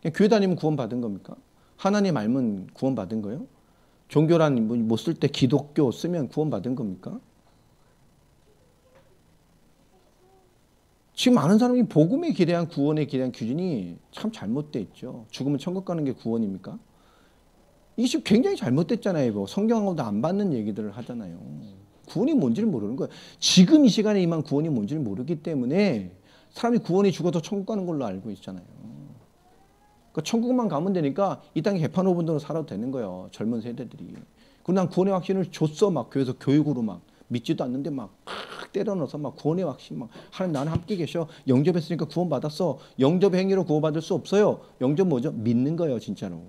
그냥 교회 다니면 구원받은 겁니까? 하나님 알면 구원받은 거예요? 종교란 뭐 쓸 때 기독교 쓰면 구원받은 겁니까? 지금 많은 사람이 복음에 기대한 구원에 기대한 기준이 참 잘못되어 있죠. 죽으면 천국 가는 게 구원입니까? 이게 지금 굉장히 잘못됐잖아요. 이거 성경하고도 안 받는 얘기들을 하잖아요. 구원이 뭔지를 모르는 거예요. 지금 이 시간에 임한 구원이 뭔지를 모르기 때문에 사람이 구원이 죽어서 천국 가는 걸로 알고 있잖아요. 그러니까 천국만 가면 되니까 이 땅에 개판 5분대로 살아도 되는 거예요. 젊은 세대들이. 그리고 난 구원의 확신을 줬어. 막 교회에서 교육으로 막 믿지도 않는데 막 때려 넣어서 막 구원의 확신 막 하나님 나는 함께 계셔. 영접했으니까 구원 받았어. 영접 행위로 구원받을 수 없어요. 영접 뭐죠? 믿는 거예요, 진짜로.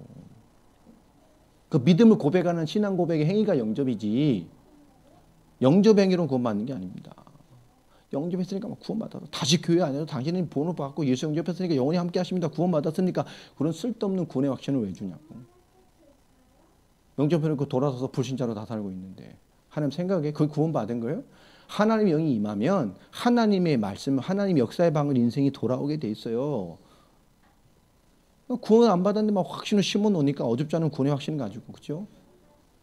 그 믿음을 고백하는 신앙 고백의 행위가 영접이지. 영접 행위로 구원받는 게 아닙니다. 영접했으니까 막 구원받아서 다시 교회 안 해도 당신은 번호 받고 예수 영접했으니까 영원히 함께 하십니다. 구원받았으니까 그런 쓸데없는 구원의 확신을 왜 주냐고. 영접해놓고 돌아서서 불신자로 다 살고 있는데 하나님 생각에 그게 구원받은 거예요? 하나님의 영이 임하면 하나님의 말씀, 하나님 역사의 방을 인생이 돌아오게 돼 있어요. 구원 안 받았는데 막 확신을 심어놓으니까 어줍지 않은 구원의 확신을 가지고, 그죠?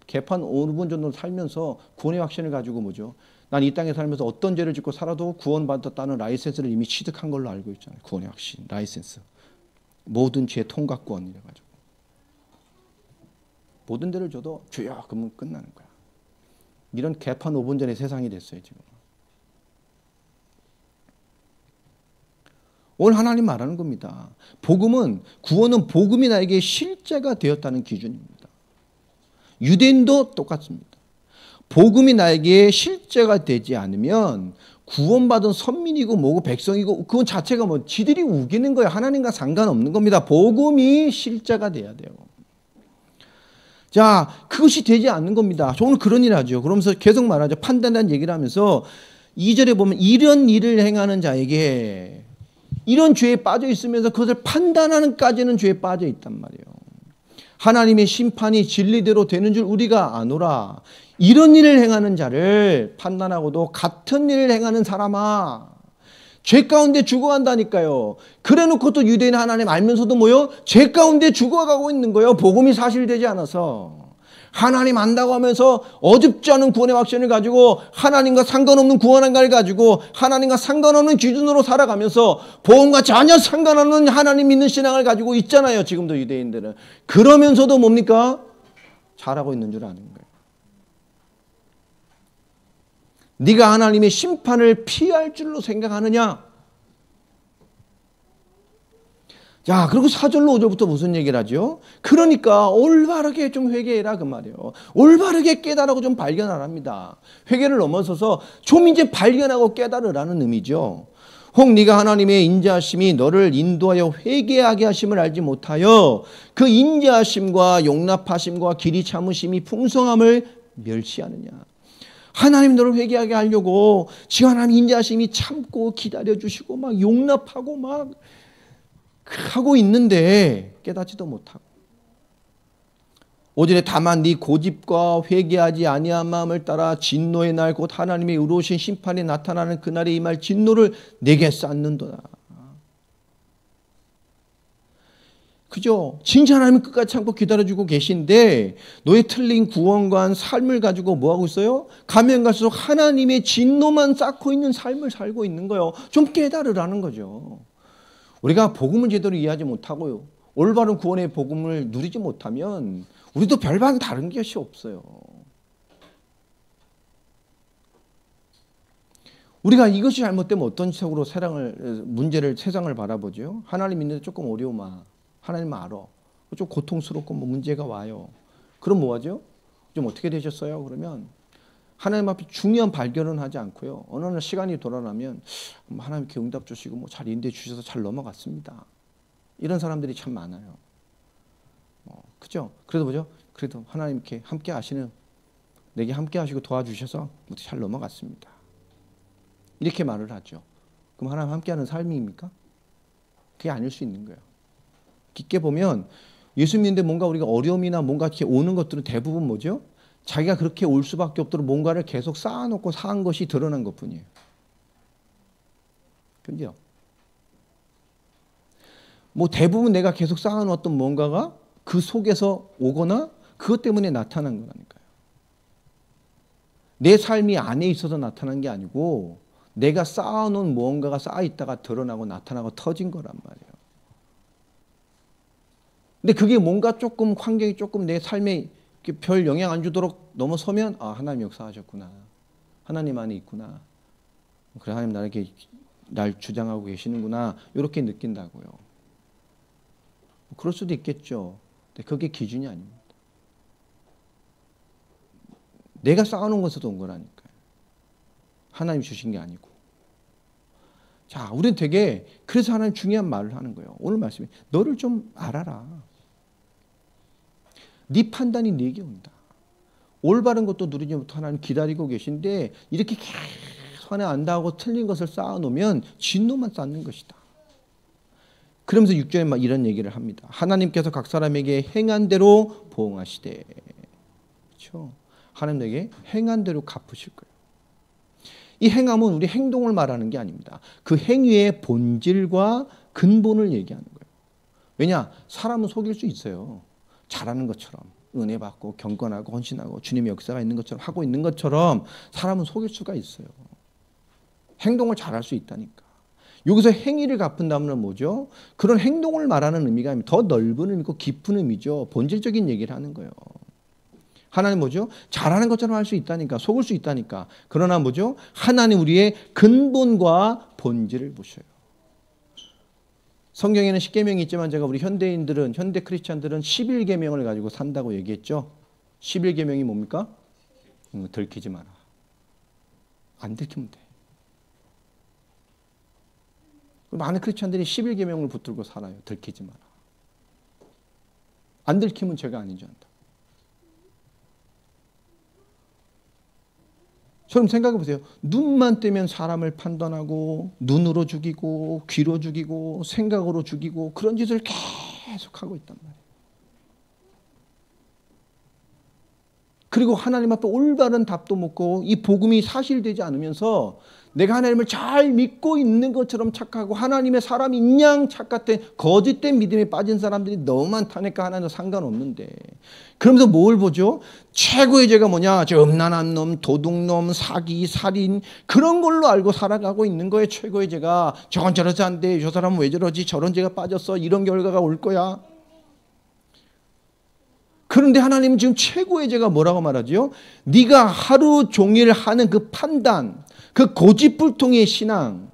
개판 5분 정도 살면서 구원의 확신을 가지고 뭐죠? 난 이 땅에 살면서 어떤 죄를 짓고 살아도 구원받았다는 라이센스를 이미 취득한 걸로 알고 있잖아요. 구원의 확신, 라이센스. 모든 죄 통과권 이래가지고. 모든 죄를 줘도 주여 그러면 끝나는 거야. 이런 개판 5분 전의 세상이 됐어요, 지금. 오늘 하나님 말하는 겁니다. 구원은 복음이 나에게 실제가 되었다는 기준입니다. 유대인도 똑같습니다. 복음이 나에게 실제가 되지 않으면 구원받은 선민이고 뭐고 백성이고 그건 자체가 뭐 지들이 우기는 거예요. 하나님과 상관없는 겁니다. 복음이 실제가 돼야 돼요. 자, 그것이 되지 않는 겁니다. 오늘 그런 일 하죠. 그러면서 계속 말하죠. 판단한 얘기를 하면서 2절에 보면 이런 일을 행하는 자에게 이런 죄에 빠져 있으면서 그것을 판단하는까지는 죄에 빠져 있단 말이에요. 하나님의 심판이 진리대로 되는 줄 우리가 아노라. 이런 일을 행하는 자를 판단하고도 같은 일을 행하는 사람아, 죄 가운데 죽어간다니까요. 그래놓고 또 유대인 하나님 알면서도 뭐요? 죄 가운데 죽어가고 있는 거예요. 복음이 사실되지 않아서. 하나님 안다고 하면서 어줍지 않은 구원의 확신을 가지고 하나님과 상관없는 구원한가를 가지고 하나님과 상관없는 기준으로 살아가면서 복음과 전혀 상관없는 하나님 믿는 신앙을 가지고 있잖아요. 지금도 유대인들은. 그러면서도 뭡니까? 잘하고 있는 줄 아는 거예요. 네가 하나님의 심판을 피할 줄로 생각하느냐? 자, 그리고 4절로 5절부터 무슨 얘기를 하죠? 그러니까 올바르게 좀 회개해라 그 말이에요. 올바르게 깨달으고 좀 발견하랍니다. 회개를 넘어서서 좀 이제 발견하고 깨달으라는 의미죠. 혹 네가 하나님의 인자하심이 너를 인도하여 회개하게 하심을 알지 못하여 그 인자하심과 용납하심과 길이 참으심이 풍성함을 멸시하느냐. 하나님 너를 회개하게 하려고 지금 하나님 인자하심이 참고 기다려주시고 막 용납하고 막 하고 있는데 깨닫지도 못하고 5절에 다만 네 고집과 회개하지 아니한 마음을 따라 진노의 날 곧 하나님의 의로우신 심판이 나타나는 그날에 임할 진노를 내게 쌓는도다. 그죠? 진짜 하나님은 끝까지 참고 기다려주고 계신데 너의 틀린 구원관 삶을 가지고 뭐하고 있어요? 가면 갈수록 하나님의 진노만 쌓고 있는 삶을 살고 있는 거예요. 좀 깨달으라는 거죠. 우리가 복음을 제대로 이해하지 못하고요, 올바른 구원의 복음을 누리지 못하면 우리도 별반 다른 것이 없어요. 우리가 이것이 잘못되면 어떤 식으로 세상을 바라보죠? 하나님 믿는데 조금 어려우마. 하나님 알아. 좀 고통스럽고 뭐 문제가 와요. 그럼 뭐하죠? 좀 어떻게 되셨어요? 그러면 하나님 앞에 중요한 발견은 하지 않고요. 어느 날 시간이 돌아나면 하나님 이렇게 응답 주시고 뭐 잘 인도해 주셔서 잘 넘어갔습니다. 이런 사람들이 참 많아요. 그죠? 그래도 뭐죠? 그래도 하나님 이렇게 함께 하시는, 내게 함께 하시고 도와주셔서 잘 넘어갔습니다. 이렇게 말을 하죠. 그럼 하나님 함께 하는 삶입니까? 그게 아닐 수 있는 거예요. 깊게 보면 예수 믿는데 뭔가 우리가 어려움이나 뭔가 이렇게 오는 것들은 대부분 뭐죠? 자기가 그렇게 올 수밖에 없도록 뭔가를 계속 쌓아놓고 산 것이 드러난 것뿐이에요. 그죠? 뭐 대부분 내가 계속 쌓아놓았던 뭔가가 그 속에서 오거나 그것 때문에 나타난 거라니까요. 내 삶이 안에 있어서 나타난 게 아니고 내가 쌓아놓은 무언가가 쌓아있다가 드러나고 나타나고 터진 거란 말이에요. 근데 그게 뭔가 조금 환경이 조금 내 삶에 별 영향 안 주도록 넘어서면 하나님 역사하셨구나. 하나님 안에 있구나. 그래, 하나님 날 주장하고 계시는구나. 이렇게 느낀다고요. 그럴 수도 있겠죠. 근데 그게 기준이 아닙니다. 내가 쌓아놓은 것에서 온 거라니까요. 하나님 주신 게 아니고. 자, 우리는 되게 그래서 하나님 중요한 말을 하는 거예요. 오늘 말씀이 너를 좀 알아라. 네 판단이 네게 온다. 올바른 것도 누리지 못해 하나님 기다리고 계신데 이렇게 계속 하나 안다고 틀린 것을 쌓아놓으면 진노만 쌓는 것이다. 그러면서 6절에 막 이런 얘기를 합니다. 하나님께서 각 사람에게 행한 대로 보응하시되. 그렇죠? 하나님에게 행한 대로 갚으실 거예요. 이 행함은 우리 행동을 말하는 게 아닙니다. 그 행위의 본질과 근본을 얘기하는 거예요. 왜냐? 사람은 속일 수 있어요. 잘하는 것처럼 은혜 받고 경건하고 헌신하고 주님의 역사가 있는 것처럼 하고 있는 것처럼 사람은 속일 수가 있어요. 행동을 잘할 수 있다니까. 여기서 행위를 갚은다면 뭐죠? 그런 행동을 말하는 의미가 아니라 더 넓은 의미고 깊은 의미죠. 본질적인 얘기를 하는 거예요. 하나님 뭐죠? 잘하는 것처럼 할 수 있다니까. 속을 수 있다니까. 그러나 뭐죠? 하나님 우리의 근본과 본질을 보셔요. 성경에는 10계명이 있지만 제가 우리 현대 크리스찬들은 11계명을 가지고 산다고 얘기했죠. 11계명이 뭡니까? 들키지 마라. 안 들키면 돼. 많은 크리스찬들이 11계명을 붙들고 살아요. 들키지 마라. 안 들키면 죄가 아닌 줄 안다. 처럼 생각해 보세요. 눈만 뜨면 사람을 판단하고 눈으로 죽이고 귀로 죽이고 생각으로 죽이고 그런 짓을 계속 하고 있단 말이에요. 그리고 하나님 앞에 올바른 답도 묻고 이 복음이 사실되지 않으면서 내가 하나님을 잘 믿고 있는 것처럼 착하고 하나님의 사람인 양 착각된 거짓된 믿음에 빠진 사람들이 너무 많다니까 하나님과 상관없는데 그러면서 뭘 보죠? 최고의 죄가 뭐냐? 저 음란한 놈, 도둑놈, 사기, 살인 그런 걸로 알고 살아가고 있는 거예요. 최고의 죄가 저건 저러지 안 돼. 저 사람은 왜 저러지? 저런 죄가 빠졌어. 이런 결과가 올 거야. 그런데 하나님은 지금 최고의 죄가 뭐라고 말하죠? 네가 하루 종일 하는 그 판단, 그 고집불통의 신앙,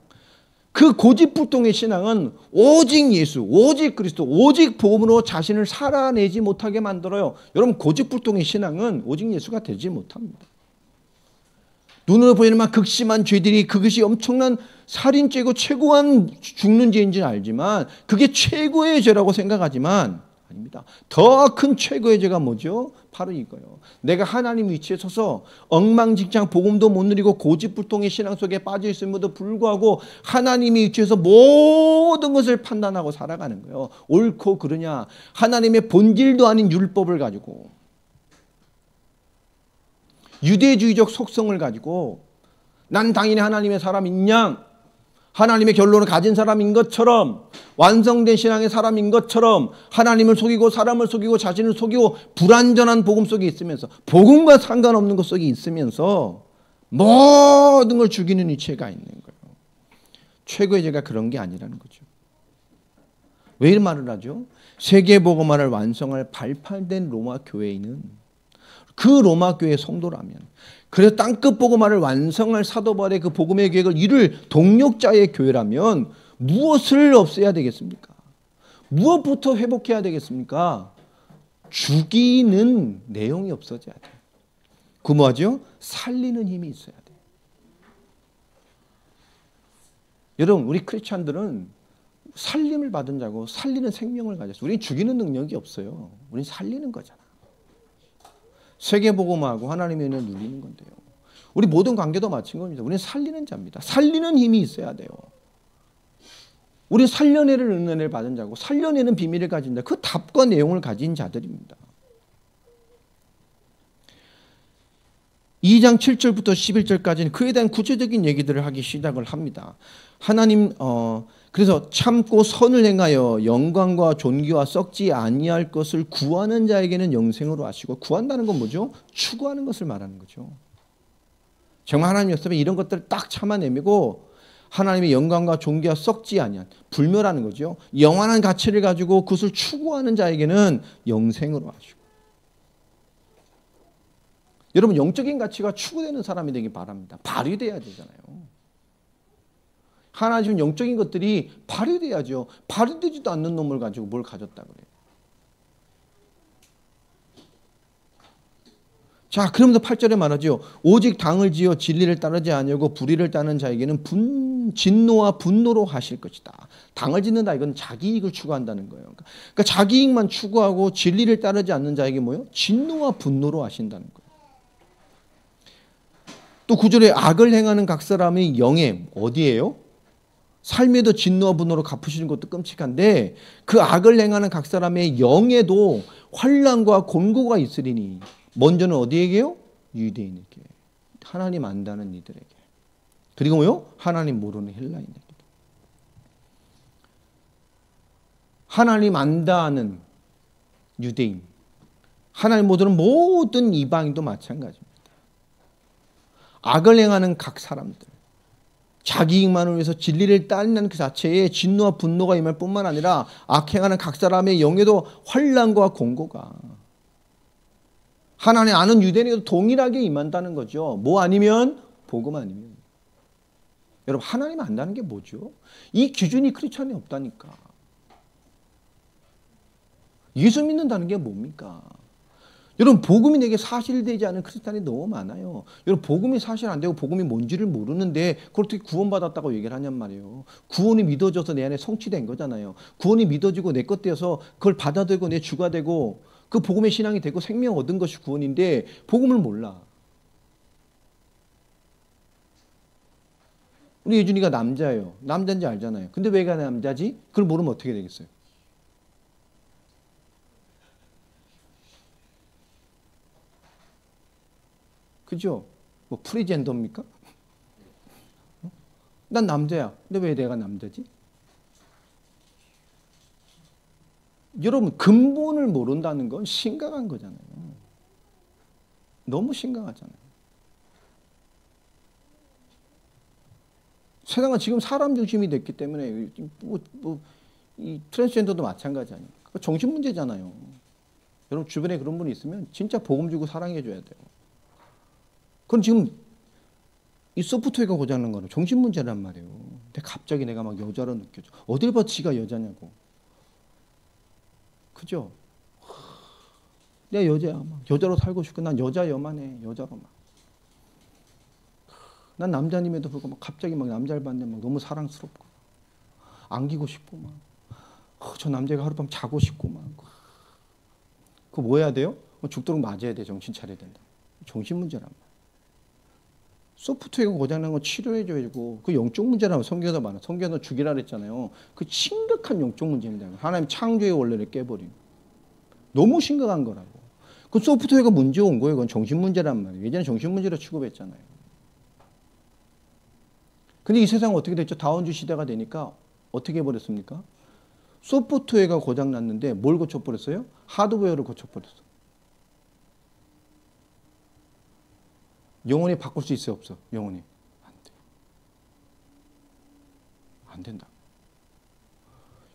그 고집불통의 신앙은 오직 예수, 오직 그리스도, 오직 복음으로 자신을 살아내지 못하게 만들어요. 여러분 고집불통의 신앙은 오직 예수가 되지 못합니다. 눈으로 보이는 만 극심한 죄들이 그것이 엄청난 살인죄고 최고한 죽는 죄인지는 알지만 그게 최고의 죄라고 생각하지만 아닙니다. 더 큰 최고의 죄가 뭐죠? 바로 이거예요. 내가 하나님 위치에 서서 엉망진창 복음도 못 누리고 고집불통의 신앙 속에 빠져 있음에도 불구하고 하나님의 위치에서 모든 것을 판단하고 살아가는 거예요. 옳고 그르냐 하나님의 본질도 아닌 율법을 가지고 유대주의적 속성을 가지고 난 당연히 하나님의 사람인 양 하나님의 결론을 가진 사람인 것처럼 완성된 신앙의 사람인 것처럼 하나님을 속이고 사람을 속이고 자신을 속이고 불완전한 복음 속에 있으면서 복음과 상관없는 것 속에 있으면서 모든 걸 죽이는 이 죄가 있는 거예요. 최고의 죄가 그런 게 아니라는 거죠. 왜 이런 말을 하죠? 세계복음화를 완성할 발판된 로마 교회인은 그 로마 교회 성도라면 그래서 땅끝 복음화를 완성할 사도 바울의 그 복음의 계획을 이룰 동력자의 교회라면 무엇을 없애야 되겠습니까? 무엇부터 회복해야 되겠습니까? 죽이는 내용이 없어져야 돼요. 그 뭐죠? 살리는 힘이 있어야 돼요. 여러분 우리 크리스찬들은 살림을 받은 자고 살리는 생명을 가졌어요. 우리는 죽이는 능력이 없어요. 우리는 살리는 거잖아. 세계복음하고 하나님의 은혜를 누리는 건데요. 우리 모든 관계도 마찬 겁니다. 우리는 살리는 자입니다. 살리는 힘이 있어야 돼요. 우리는 살려내를 은혜를 받은 자고 살려내는 비밀을 가진 자, 그 답과 내용을 가진 자들입니다. 2장 7절부터 11절까지는 그에 대한 구체적인 얘기들을 하기 시작을 합니다. 하나님 그래서 참고 선을 행하여 영광과 존귀와 썩지 아니할 것을 구하는 자에게는 영생으로 하시고 구한다는 건 뭐죠? 추구하는 것을 말하는 거죠. 정말 하나님이었으면 이런 것들을 딱 참아내고 하나님의 영광과 존귀와 썩지 아니한 불멸하는 거죠. 영원한 가치를 가지고 그것을 추구하는 자에게는 영생으로 하시고 여러분 영적인 가치가 추구되는 사람이 되기 바랍니다. 발휘돼야 되잖아요. 하나님 영적인 것들이 발휘돼야죠. 발휘되지도 않는 놈을 가지고 뭘 가졌다 그래요. 자, 그러면서 8절에 말하죠. 오직 당을 지어 진리를 따르지 아니하고 불의를 따르는 자에게는 진노와 분노로 하실 것이다. 당을 짓는다 이건 자기 이익을 추구한다는 거예요. 그러니까 자기 이익만 추구하고 진리를 따르지 않는 자에게 뭐예요? 진노와 분노로 하신다는 거예요. 또 9절에 악을 행하는 각 사람의 영에 어디예요? 삶에도 진노와 분노로 갚으시는 것도 끔찍한데 그 악을 행하는 각 사람의 영에도 환난과 곤고가 있으리니 먼저는 어디에게요? 유대인에게. 하나님 안다는 이들에게. 그리고 뭐요? 하나님 모르는 헬라인에게. 하나님 안다는 유대인. 하나님 모르는 모든 이방인도 마찬가지입니다. 악을 행하는 각 사람들. 자기 이익만을 위해서 진리를 따르는 그 자체에 진노와 분노가 임할 뿐만 아니라 악행하는 각 사람의 영에도 환난과 공고가 하나님 아는 유대인에게도 동일하게 임한다는 거죠. 뭐 아니면? 복음 아니면. 여러분 하나님 안다는 게 뭐죠? 이 기준이 크리스찬에 없다니까. 예수 믿는다는 게 뭡니까? 여러분 복음이 내게 사실되지 않은 크리스찬이 너무 많아요. 여러분 복음이 사실 안 되고 복음이 뭔지를 모르는데 그걸 어떻게 구원받았다고 얘기를 하냔 말이에요. 구원이 믿어져서 내 안에 성취된 거잖아요. 구원이 믿어지고 내 것 되어서 그걸 받아들이고 내 주가 되고 그 복음의 신앙이 되고 생명 얻은 것이 구원인데 복음을 몰라. 우리 예준이가 남자예요. 남자인지 알잖아요. 근데 왜 남자지? 그걸 모르면 어떻게 되겠어요? 그죠? 뭐 프리젠더입니까? 난 남자야. 근데 왜 내가 남자지? 여러분 근본을 모른다는 건 심각한 거잖아요. 너무 심각하잖아요. 세상은 지금 사람 중심이 됐기 때문에 이 트랜스젠더도 마찬가지 아닙니까? 정신 문제잖아요. 여러분 주변에 그런 분이 있으면 진짜 복음 주고 사랑해 줘야 돼요. 그럼 지금 이 소프트웨어가 고장난 거는 정신 문제란 말이에요. 근데 갑자기 내가 막 여자로 느껴져. 어딜 봐 지가 여자냐고. 그죠? 내가 여자야. 막 여자로 살고 싶고 난 여자여만 해. 여자로 막. 난 남자님에도 불구하고 막 갑자기 막 남자를 봤는데 막 너무 사랑스럽고 안기고 싶고 막. 저 남자가 하룻밤 자고 싶고 막. 그거 뭐 해야 돼요? 죽도록 맞아야 돼. 정신 차려야 된다. 정신 문제란 말이야. 소프트웨어가 고장난 거 치료해줘야 되고 그 영적 문제라면 성경에도 많아. 성경에도 죽이라 그랬잖아요. 그 심각한 영적 문제입니다. 하나님 창조의 원리를 깨버린. 너무 심각한 거라고. 그 소프트웨어가 문제 온 거예요. 그건 정신 문제란 말이에요. 예전에 정신 문제로 취급했잖아요. 근데 이 세상은 어떻게 됐죠? 다운주 시대가 되니까 어떻게 해버렸습니까? 소프트웨어가 고장났는데 뭘 고쳐버렸어요? 하드웨어를 고쳐버렸어. 영원히 바꿀 수 있어요? 없어? 영원히. 안 돼. 안 된다.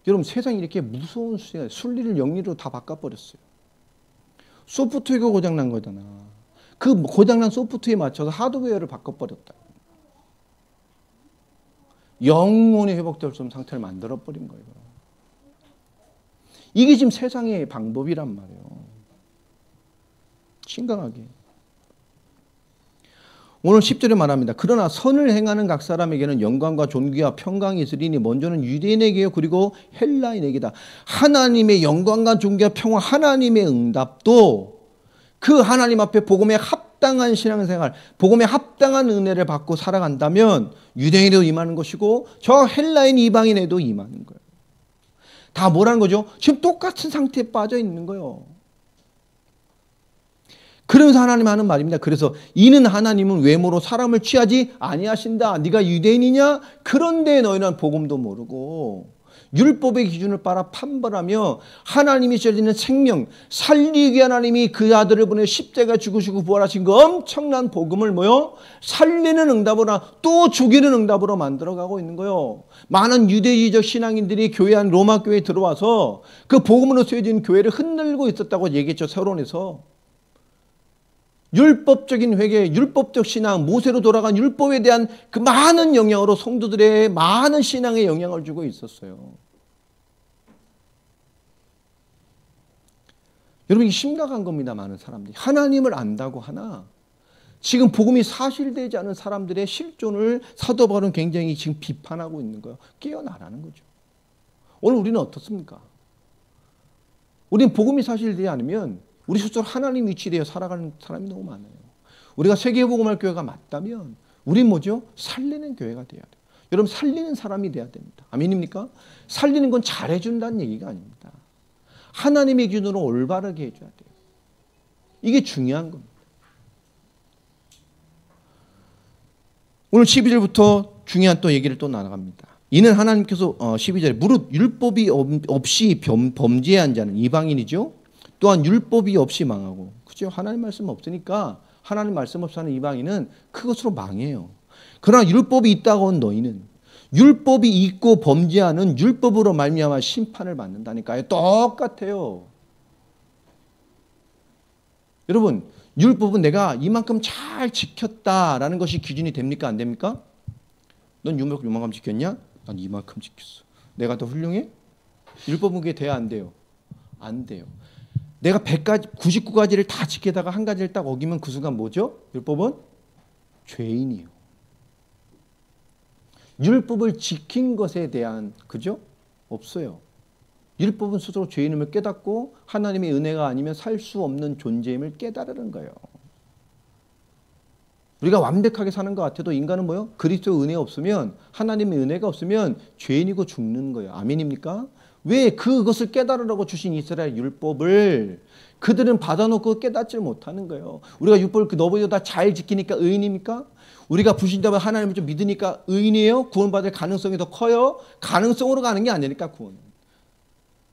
여러분 세상이 이렇게 무서운 수가 순리를 영리로 다 바꿔버렸어요. 소프트웨어가 고장난 거잖아. 그 고장난 소프트웨어에 맞춰서 하드웨어를 바꿔버렸다. 영원히 회복될 수 없는 상태를 만들어버린 거예요. 이게 지금 세상의 방법이란 말이에요. 심각하게. 오늘 10절에 말합니다. 그러나 선을 행하는 각 사람에게는 영광과 존귀와 평강이 있으리니 먼저는 유대인에게요 그리고 헬라인에게다. 하나님의 영광과 존귀와 평화 하나님의 응답도 그 하나님 앞에 복음에 합당한 신앙생활 복음에 합당한 은혜를 받고 살아간다면 유대인에도 임하는 것이고 저 헬라인 이방인에도 임하는 거예요. 다 뭐라는 거죠? 지금 똑같은 상태에 빠져 있는 거예요. 그러면서 하나님 하는 말입니다. 그래서 이는 하나님은 외모로 사람을 취하지 아니하신다. 네가 유대인이냐? 그런데 너희는 복음도 모르고 율법의 기준을 따라 판벌하며 하나님이 주시는 생명 살리기 위해 하나님이 그 아들을 보내 십자가 죽으시고 부활하신 그 엄청난 복음을 뭐요? 살리는 응답으로 또 죽이는 응답으로 만들어가고 있는 거예요. 많은 유대주의적 신앙인들이 교회 안 로마 교회에 들어와서 그 복음으로 세워진 교회를 흔들고 있었다고 얘기했죠. 서론에서. 율법적인 회개, 율법적 신앙, 모세로 돌아간 율법에 대한 그 많은 영향으로 성도들의 많은 신앙에 영향을 주고 있었어요. 여러분 이게 심각한 겁니다. 많은 사람들이. 하나님을 안다고 하나 지금 복음이 사실되지 않은 사람들의 실존을 사도 바울은 굉장히 지금 비판하고 있는 거예요. 깨어나라는 거죠. 오늘 우리는 어떻습니까? 우리는 복음이 사실되지 않으면 우리 스스로 하나님 위치되어 살아가는 사람이 너무 많아요. 우리가 세계복음할 교회가 맞다면 우린 뭐죠? 살리는 교회가 돼야 돼요. 여러분 살리는 사람이 돼야 됩니다. 아멘입니까? 살리는 건 잘해준다는 얘기가 아닙니다. 하나님의 기준으로 올바르게 해줘야 돼요. 이게 중요한 겁니다. 오늘 12절부터 중요한 또 얘기를 또 나눠갑니다. 이는 하나님께서 12절에 무릇 율법이 없이 범죄한 자는 이방인이죠. 또한 율법이 없이 망하고 그죠? 하나님 말씀 없으니까 하나님 말씀 없이 하는 이방인은 그것으로 망해요. 그러나 율법이 있다고 한 너희는 율법이 있고 범죄하는 율법으로 말미암아 심판을 받는다니까요. 똑같아요. 여러분 율법은 내가 이만큼 잘 지켰다라는 것이 기준이 됩니까? 안 됩니까? 넌 율법 이만큼 지켰냐? 난 이만큼 지켰어. 내가 더 훌륭해? 율법은 그게 돼야 안 돼요? 안 돼요. 내가 100가지, 99가지를 다 지키다가 한 가지를 딱 어기면 그 순간 뭐죠? 율법은 죄인이에요. 율법을 지킨 것에 대한, 그죠? 없어요. 율법은 스스로 죄인임을 깨닫고 하나님의 은혜가 아니면 살 수 없는 존재임을 깨달으는 거예요. 우리가 완벽하게 사는 것 같아도 인간은 뭐요? 그리스도의 은혜 없으면, 하나님의 은혜가 없으면 죄인이고 죽는 거예요. 아멘입니까? 왜? 그것을 깨달으라고 주신 이스라엘 율법을 그들은 받아놓고 깨닫지 못하는 거예요. 우리가 율법을 너보다 잘 지키니까 의인입니까? 우리가 불신자면 하나님을 좀 믿으니까 의인이에요? 구원받을 가능성이 더 커요? 가능성으로 가는 게 아니니까 구원.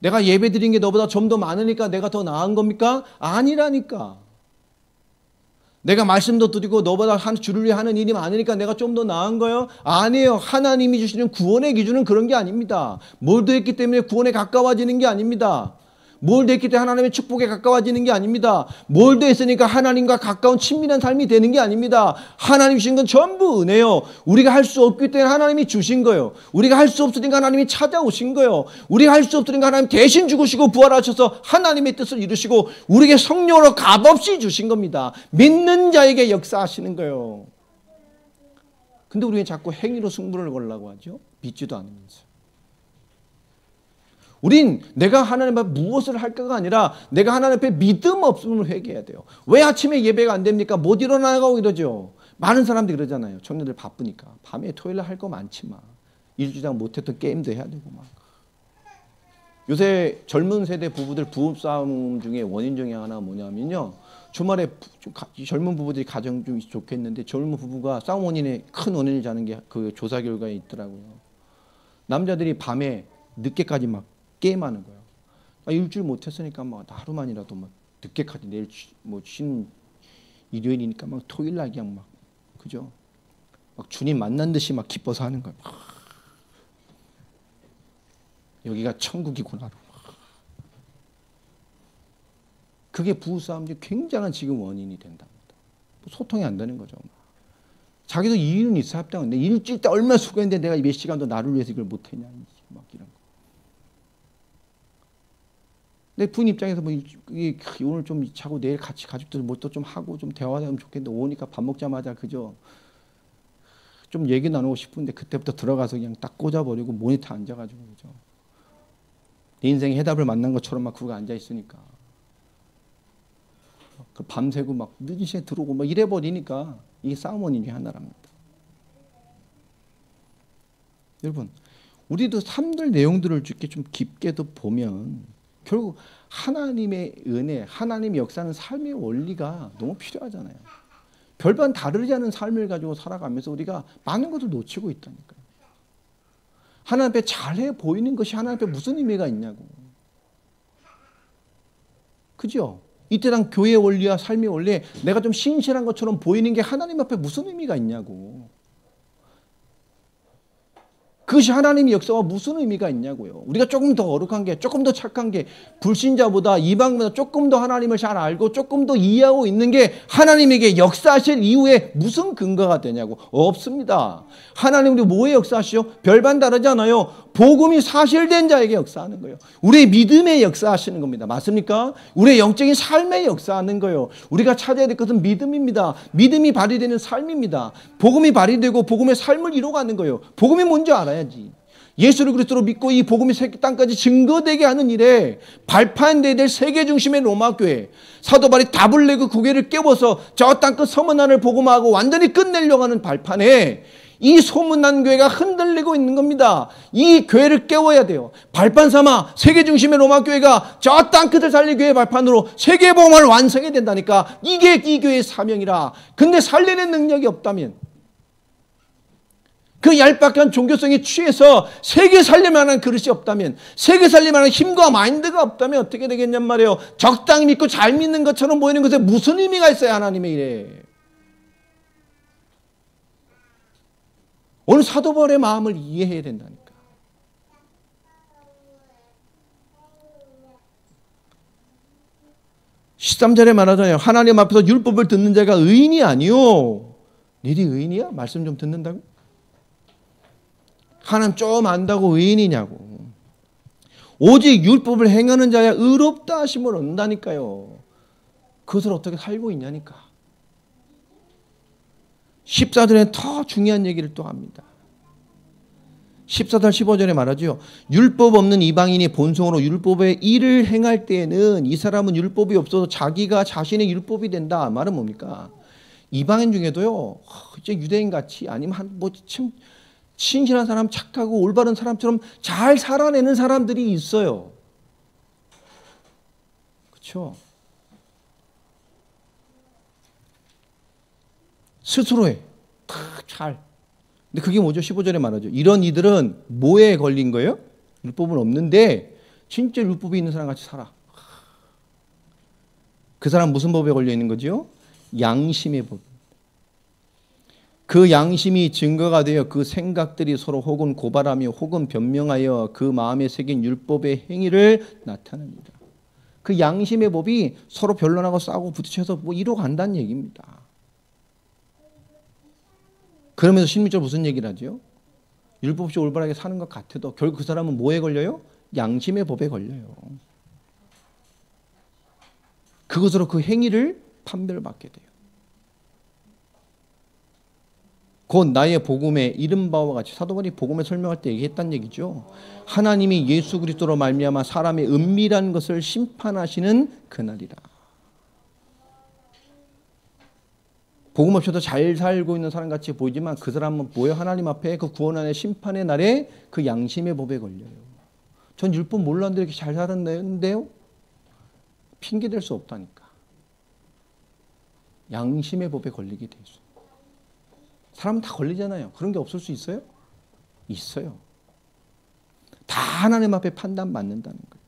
내가 예배 드린 게 너보다 좀 더 많으니까 내가 더 나은 겁니까? 아니라니까. 내가 말씀도 드리고 너보다 주를 위해 하는 일이 많으니까 내가 좀 더 나은 거예요? 아니에요. 하나님이 주시는 구원의 기준은 그런 게 아닙니다. 뭘 더했기 때문에 구원에 가까워지는 게 아닙니다. 뭘 더했기 때문에 하나님의 축복에 가까워지는 게 아닙니다. 뭘 더했으니까 하나님과 가까운 친밀한 삶이 되는 게 아닙니다. 하나님 주신 건 전부 은혜요. 우리가 할 수 없기 때문에 하나님이 주신 거예요. 우리가 할 수 없으니까 하나님이 찾아오신 거예요. 우리가 할 수 없으니까 하나님 대신 죽으시고 부활하셔서 하나님의 뜻을 이루시고 우리에게 성령으로 값없이 주신 겁니다. 믿는 자에게 역사하시는 거예요. 근데 우리는 자꾸 행위로 승부를 걸려고 하죠. 믿지도 않으면서. 우린 내가 하나님 앞에 무엇을 할까가 아니라 내가 하나님 앞에 믿음 없음을 회개해야 돼요. 왜 아침에 예배가 안 됩니까? 못 일어나고 이러죠. 많은 사람들이 그러잖아요. 청년들 바쁘니까. 밤에 토요일에 할 거 많지만 일주일장 못했던 게임도 해야 되고 막. 요새 젊은 세대 부부들 부부싸움 중에 원인 중에 하나 뭐냐면요. 주말에 젊은 부부들이 가정 좀 좋겠는데 젊은 부부가 싸움 원인의 큰 원인을 자는 게 그 조사 결과에 있더라고요. 남자들이 밤에 늦게까지 막 게임하는 거예요. 일주일 못했으니까 막 하루만이라도 막 늦게까지 내일 뭐 쉬는 일요일이니까 막 토요일 날 그냥 막 그죠? 막 주님 만난 듯이 막 기뻐서 하는 거예요. 여기가 천국이구나. 그게 부부싸움 중 굉장한 지금 원인이 된답니다. 소통이 안 되는 거죠. 자기도 이유는 있어 합당한데 일주일 때 얼마나 수고했는데 내가 몇 시간도 나를 위해서 이걸 못했냐 막 이런 거. 내 부인 입장에서 뭐 오늘 좀 자고 내일 같이 가족들 뭣도 좀 하고 좀 대화하면 좋겠는데 오니까 밥 먹자마자 그죠? 좀 얘기 나누고 싶은데 그때부터 들어가서 그냥 딱 꽂아버리고 모니터 앉아가지고 그죠? 내 인생에 해답을 만난 것처럼 막 그러고 앉아 있으니까 그 밤새고 막 늦은 시간에 들어오고 막 이래버리니까 이게 싸움 원인 중에 하나랍니다. 여러분, 우리도 삶들 내용들을 이렇게 좀 깊게도 보면 결국 하나님의 은혜, 하나님의 역사는 삶의 원리가 너무 필요하잖아요. 별반 다르지 않은 삶을 가지고 살아가면서 우리가 많은 것을 놓치고 있다니까요. 하나님 앞에 잘해 보이는 것이 하나님 앞에 무슨 의미가 있냐고. 그죠? 이때랑 교회의 원리와 삶의 원리에 내가 좀 신실한 것처럼 보이는 게 하나님 앞에 무슨 의미가 있냐고. 그것이 하나님의 역사와 무슨 의미가 있냐고요. 우리가 조금 더 거룩한 게, 조금 더 착한 게, 불신자보다 이방보다 조금 더 하나님을 잘 알고 조금 더 이해하고 있는 게 하나님에게 역사하실 이후에 무슨 근거가 되냐고. 없습니다. 하나님 우리 뭐에 역사하시죠? 별반 다르지 않아요. 복음이 사실된 자에게 역사하는 거예요. 우리의 믿음에 역사하시는 겁니다. 맞습니까? 우리의 영적인 삶에 역사하는 거예요. 우리가 찾아야 될 것은 믿음입니다. 믿음이 발휘되는 삶입니다. 복음이 발휘되고 복음의 삶을 이루어가는 거예요. 복음이 뭔지 알아야지. 예수를 그리스도로 믿고 이 복음이 세계 땅까지 증거되게 하는 일에 발판돼야 될 세계 중심의 로마 교회, 사도 바울이 답을 내고 교회를 깨워서 저 땅끝 서문안을 복음하고 완전히 끝내려고 하는 발판에 이 소문난 교회가 흔들리고 있는 겁니다. 이 교회를 깨워야 돼요. 발판 삼아 세계 중심의 로마 교회가 저 땅끝을 살릴 교회 발판으로 세계 복음을 완성해야 된다니까. 이게 이 교회의 사명이라. 근데 살리는 능력이 없다면, 그 얄팍한 종교성에 취해서 세계 살릴만한 그릇이 없다면, 세계 살릴만한 힘과 마인드가 없다면 어떻게 되겠냔 말이에요. 적당히 믿고 잘 믿는 것처럼 보이는 것에 무슨 의미가 있어요, 하나님의 일에. 오늘 사도 바울의 마음을 이해해야 된다니까. (13절에) 말하잖아요. 하나님 앞에서 율법을 듣는 자가 의인이 아니요. 너희 의인이야? 말씀 좀 듣는다고? 하나님 좀 안다고 의인이냐고. 오직 율법을 행하는 자야 의롭다 하심을 얻는다니까요. 그것을 어떻게 살고 있냐니까. 14절에 더 중요한 얘기를 또 합니다. 14절 15절에 말하죠. 율법 없는 이방인이 본성으로 율법의 일을 행할 때에는 이 사람은 율법이 없어도 자기가 자신의 율법이 된다. 말은 뭡니까? 이방인 중에도요, 이제 유대인 같이 아니면 참 신실한 사람, 착하고 올바른 사람처럼 잘 살아내는 사람들이 있어요. 그렇죠? 스스로에 잘. 근데 그게 뭐죠? 15절에 말하죠. 이런 이들은 뭐에 걸린 거예요? 율법은 없는데 진짜 율법이 있는 사람 같이 살아. 그 사람 무슨 법에 걸려 있는 거죠? 양심의 법. 그 양심이 증거가 되어 그 생각들이 서로 혹은 고발하며 혹은 변명하여 그 마음에 새긴 율법의 행위를 나타냅니다. 그 양심의 법이 서로 변론하고 싸우고 부딪혀서 뭐 이뤄간다는 얘기입니다. 그러면서 심리적으로 무슨 얘기를 하죠? 율법 없이 올바르게 사는 것 같아도 결국 그 사람은 뭐에 걸려요? 양심의 법에 걸려요. 그것으로 그 행위를 판별을 받게 돼요. 곧 나의 복음에 이른 바와 같이 사도 바울이 복음을 설명할 때 얘기했다는 얘기죠. 하나님이 예수 그리스도로 말미암아 사람의 은밀한 것을 심판하시는 그날이라. 복음 없이도 잘 살고 있는 사람 같이 보이지만 그 사람은 뭐예요? 하나님 앞에 그 구원하는 심판의 날에 그 양심의 법에 걸려요. 전 율법 몰랐는데 이렇게 잘 살았는데요? 핑계댈 수 없다니까. 양심의 법에 걸리게 돼 있어요. 사람은 다 걸리잖아요. 그런 게 없을 수 있어요? 있어요. 다 하나님 앞에 판단받는다는 거예요.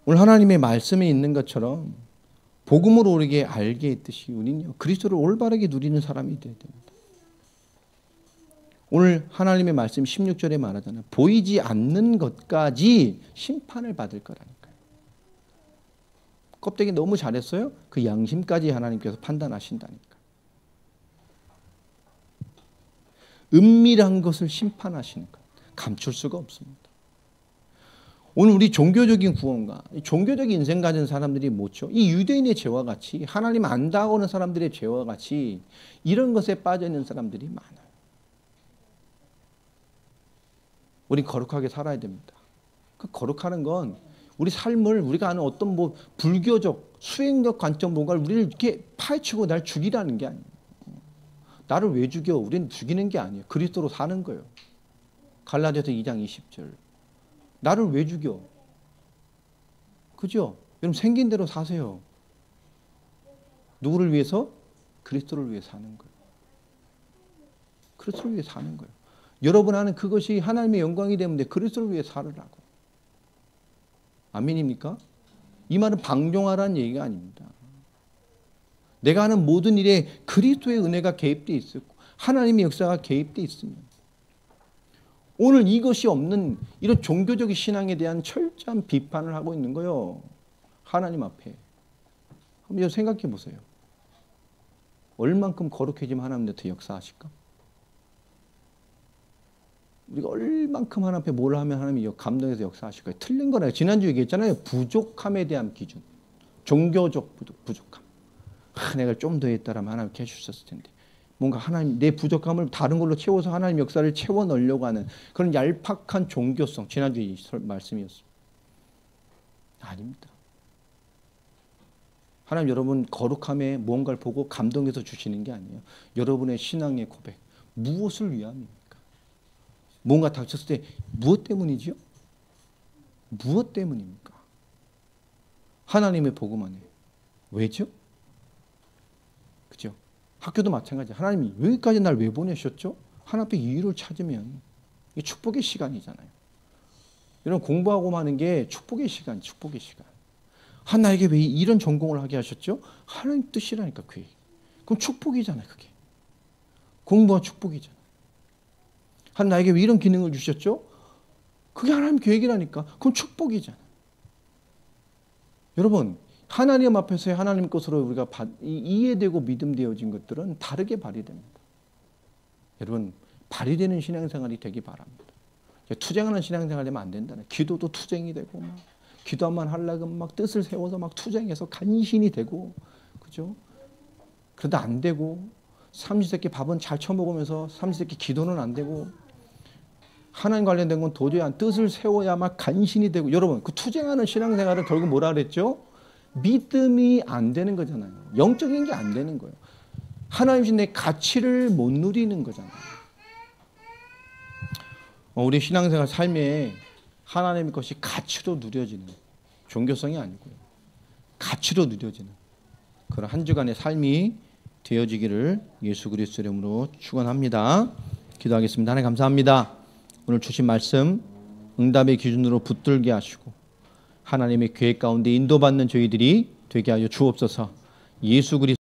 오늘 하나님의 말씀에 있는 것처럼 복음으로 우리에게 알게 했듯이 우리는요, 그리스도를 올바르게 누리는 사람이 되어야 됩니다. 오늘 하나님의 말씀 16절에 말하잖아요. 보이지 않는 것까지 심판을 받을 거라니까요. 껍데기 너무 잘했어요? 그 양심까지 하나님께서 판단하신다니까. 은밀한 것을 심판하시는 것. 감출 수가 없습니다. 오늘 우리 종교적인 구원과 종교적인 인생 가진 사람들이 뭐죠? 이 유대인의 죄와 같이 하나님 안다고 하는 사람들의 죄와 같이 이런 것에 빠져 있는 사람들이 많아요. 우리 거룩하게 살아야 됩니다. 그 거룩하는 건 우리 삶을 우리가 아는 어떤 뭐 불교적 수행적 관점 뭔가를 우리를 이렇게 파헤치고 날 죽이라는 게 아니에요. 나를 왜 죽여? 우리는 죽이는 게 아니에요. 그리스도로 사는 거예요. 갈라디아서 2장 20절. 나를 왜 죽여? 그죠? 여러분 생긴 대로 사세요. 누구를 위해서? 그리스도를 위해 사는 거예요. 그리스도를 위해 사는 거예요. 여러분 하는 그것이 하나님의 영광이 되면 돼. 그리스도를 위해 살으라고. 아멘입니까? 이 말은 방종하라는 얘기가 아닙니다. 내가 하는 모든 일에 그리스도의 은혜가 개입되어 있었고 하나님의 역사가 개입되어 있으면 오늘 이것이 없는 이런 종교적인 신앙에 대한 철저한 비판을 하고 있는 거예요. 하나님 앞에. 한번 생각해 보세요. 얼만큼 거룩해지면 하나님 더 역사하실까? 우리가 얼만큼 하나님 앞에 뭘 하면 하나님이 감동해서 역사하실까요? 틀린 거네요. 지난주 얘기했잖아요. 부족함에 대한 기준. 종교적 부족함. 내가 좀 더 했다라면 하나님께 해주셨을 텐데. 뭔가 하나님 내 부족함을 다른 걸로 채워서 하나님 역사를 채워 넣으려고 하는 그런 얄팍한 종교성. 지난주에 말씀이었습니다. 아닙니다. 하나님 여러분 거룩함에 무언가를 보고 감동해서 주시는 게 아니에요. 여러분의 신앙의 고백. 무엇을 위함입니까? 뭔가 닥쳤을 때 무엇 때문이지요? 무엇 때문입니까? 하나님의 복음 안에. 왜죠? 그죠? 학교도 마찬가지예요. 하나님이 여기까지 날 왜 보내셨죠? 하나님 앞에 이유를 찾으면 이게 축복의 시간이잖아요. 여러분 공부하고 마는 게 축복의 시간, 축복의 시간. 나에게 왜 이런 전공을 하게 하셨죠? 하나님 뜻이라니까 그게. 그럼 축복이잖아요, 그게. 공부와 축복이잖아요. 나에게 왜 이런 기능을 주셨죠? 그게 하나님 계획이라니까. 그건 축복이잖아요. 여러분 하나님 앞에서의 하나님 것으로 우리가 이해되고 믿음되어진 것들은 다르게 발휘됩니다. 여러분 발휘되는 신앙생활이 되기 바랍니다. 투쟁하는 신앙생활 되면 안 된다는. 기도도 투쟁이 되고 막 기도만 하려고 막 뜻을 세워서 막 투쟁해서 간신히 되고, 그죠? 그러다 안 되고, 삼시세끼 밥은 잘 처먹으면서 삼시세끼 기도는 안 되고, 하나님 관련된 건 도저히 뜻을 세워야 막 간신히 되고. 여러분, 그 투쟁하는 신앙생활은 결국 뭐라 그랬죠? 믿음이 안 되는 거잖아요. 영적인 게 안 되는 거예요. 하나님 신 내 가치를 못 누리는 거잖아요. 우리 신앙생활 삶에 하나님의 것이 가치로 누려지는, 종교성이 아니고요, 가치로 누려지는 그런 한 주간의 삶이 되어지기를 예수 그리스도 이름으로 축원합니다. 기도하겠습니다. 하나님 감사합니다. 오늘 주신 말씀 응답의 기준으로 붙들게 하시고 하나님의 계획 가운데 인도받는 저희들이 되게 하여 주옵소서. 예수 그리스도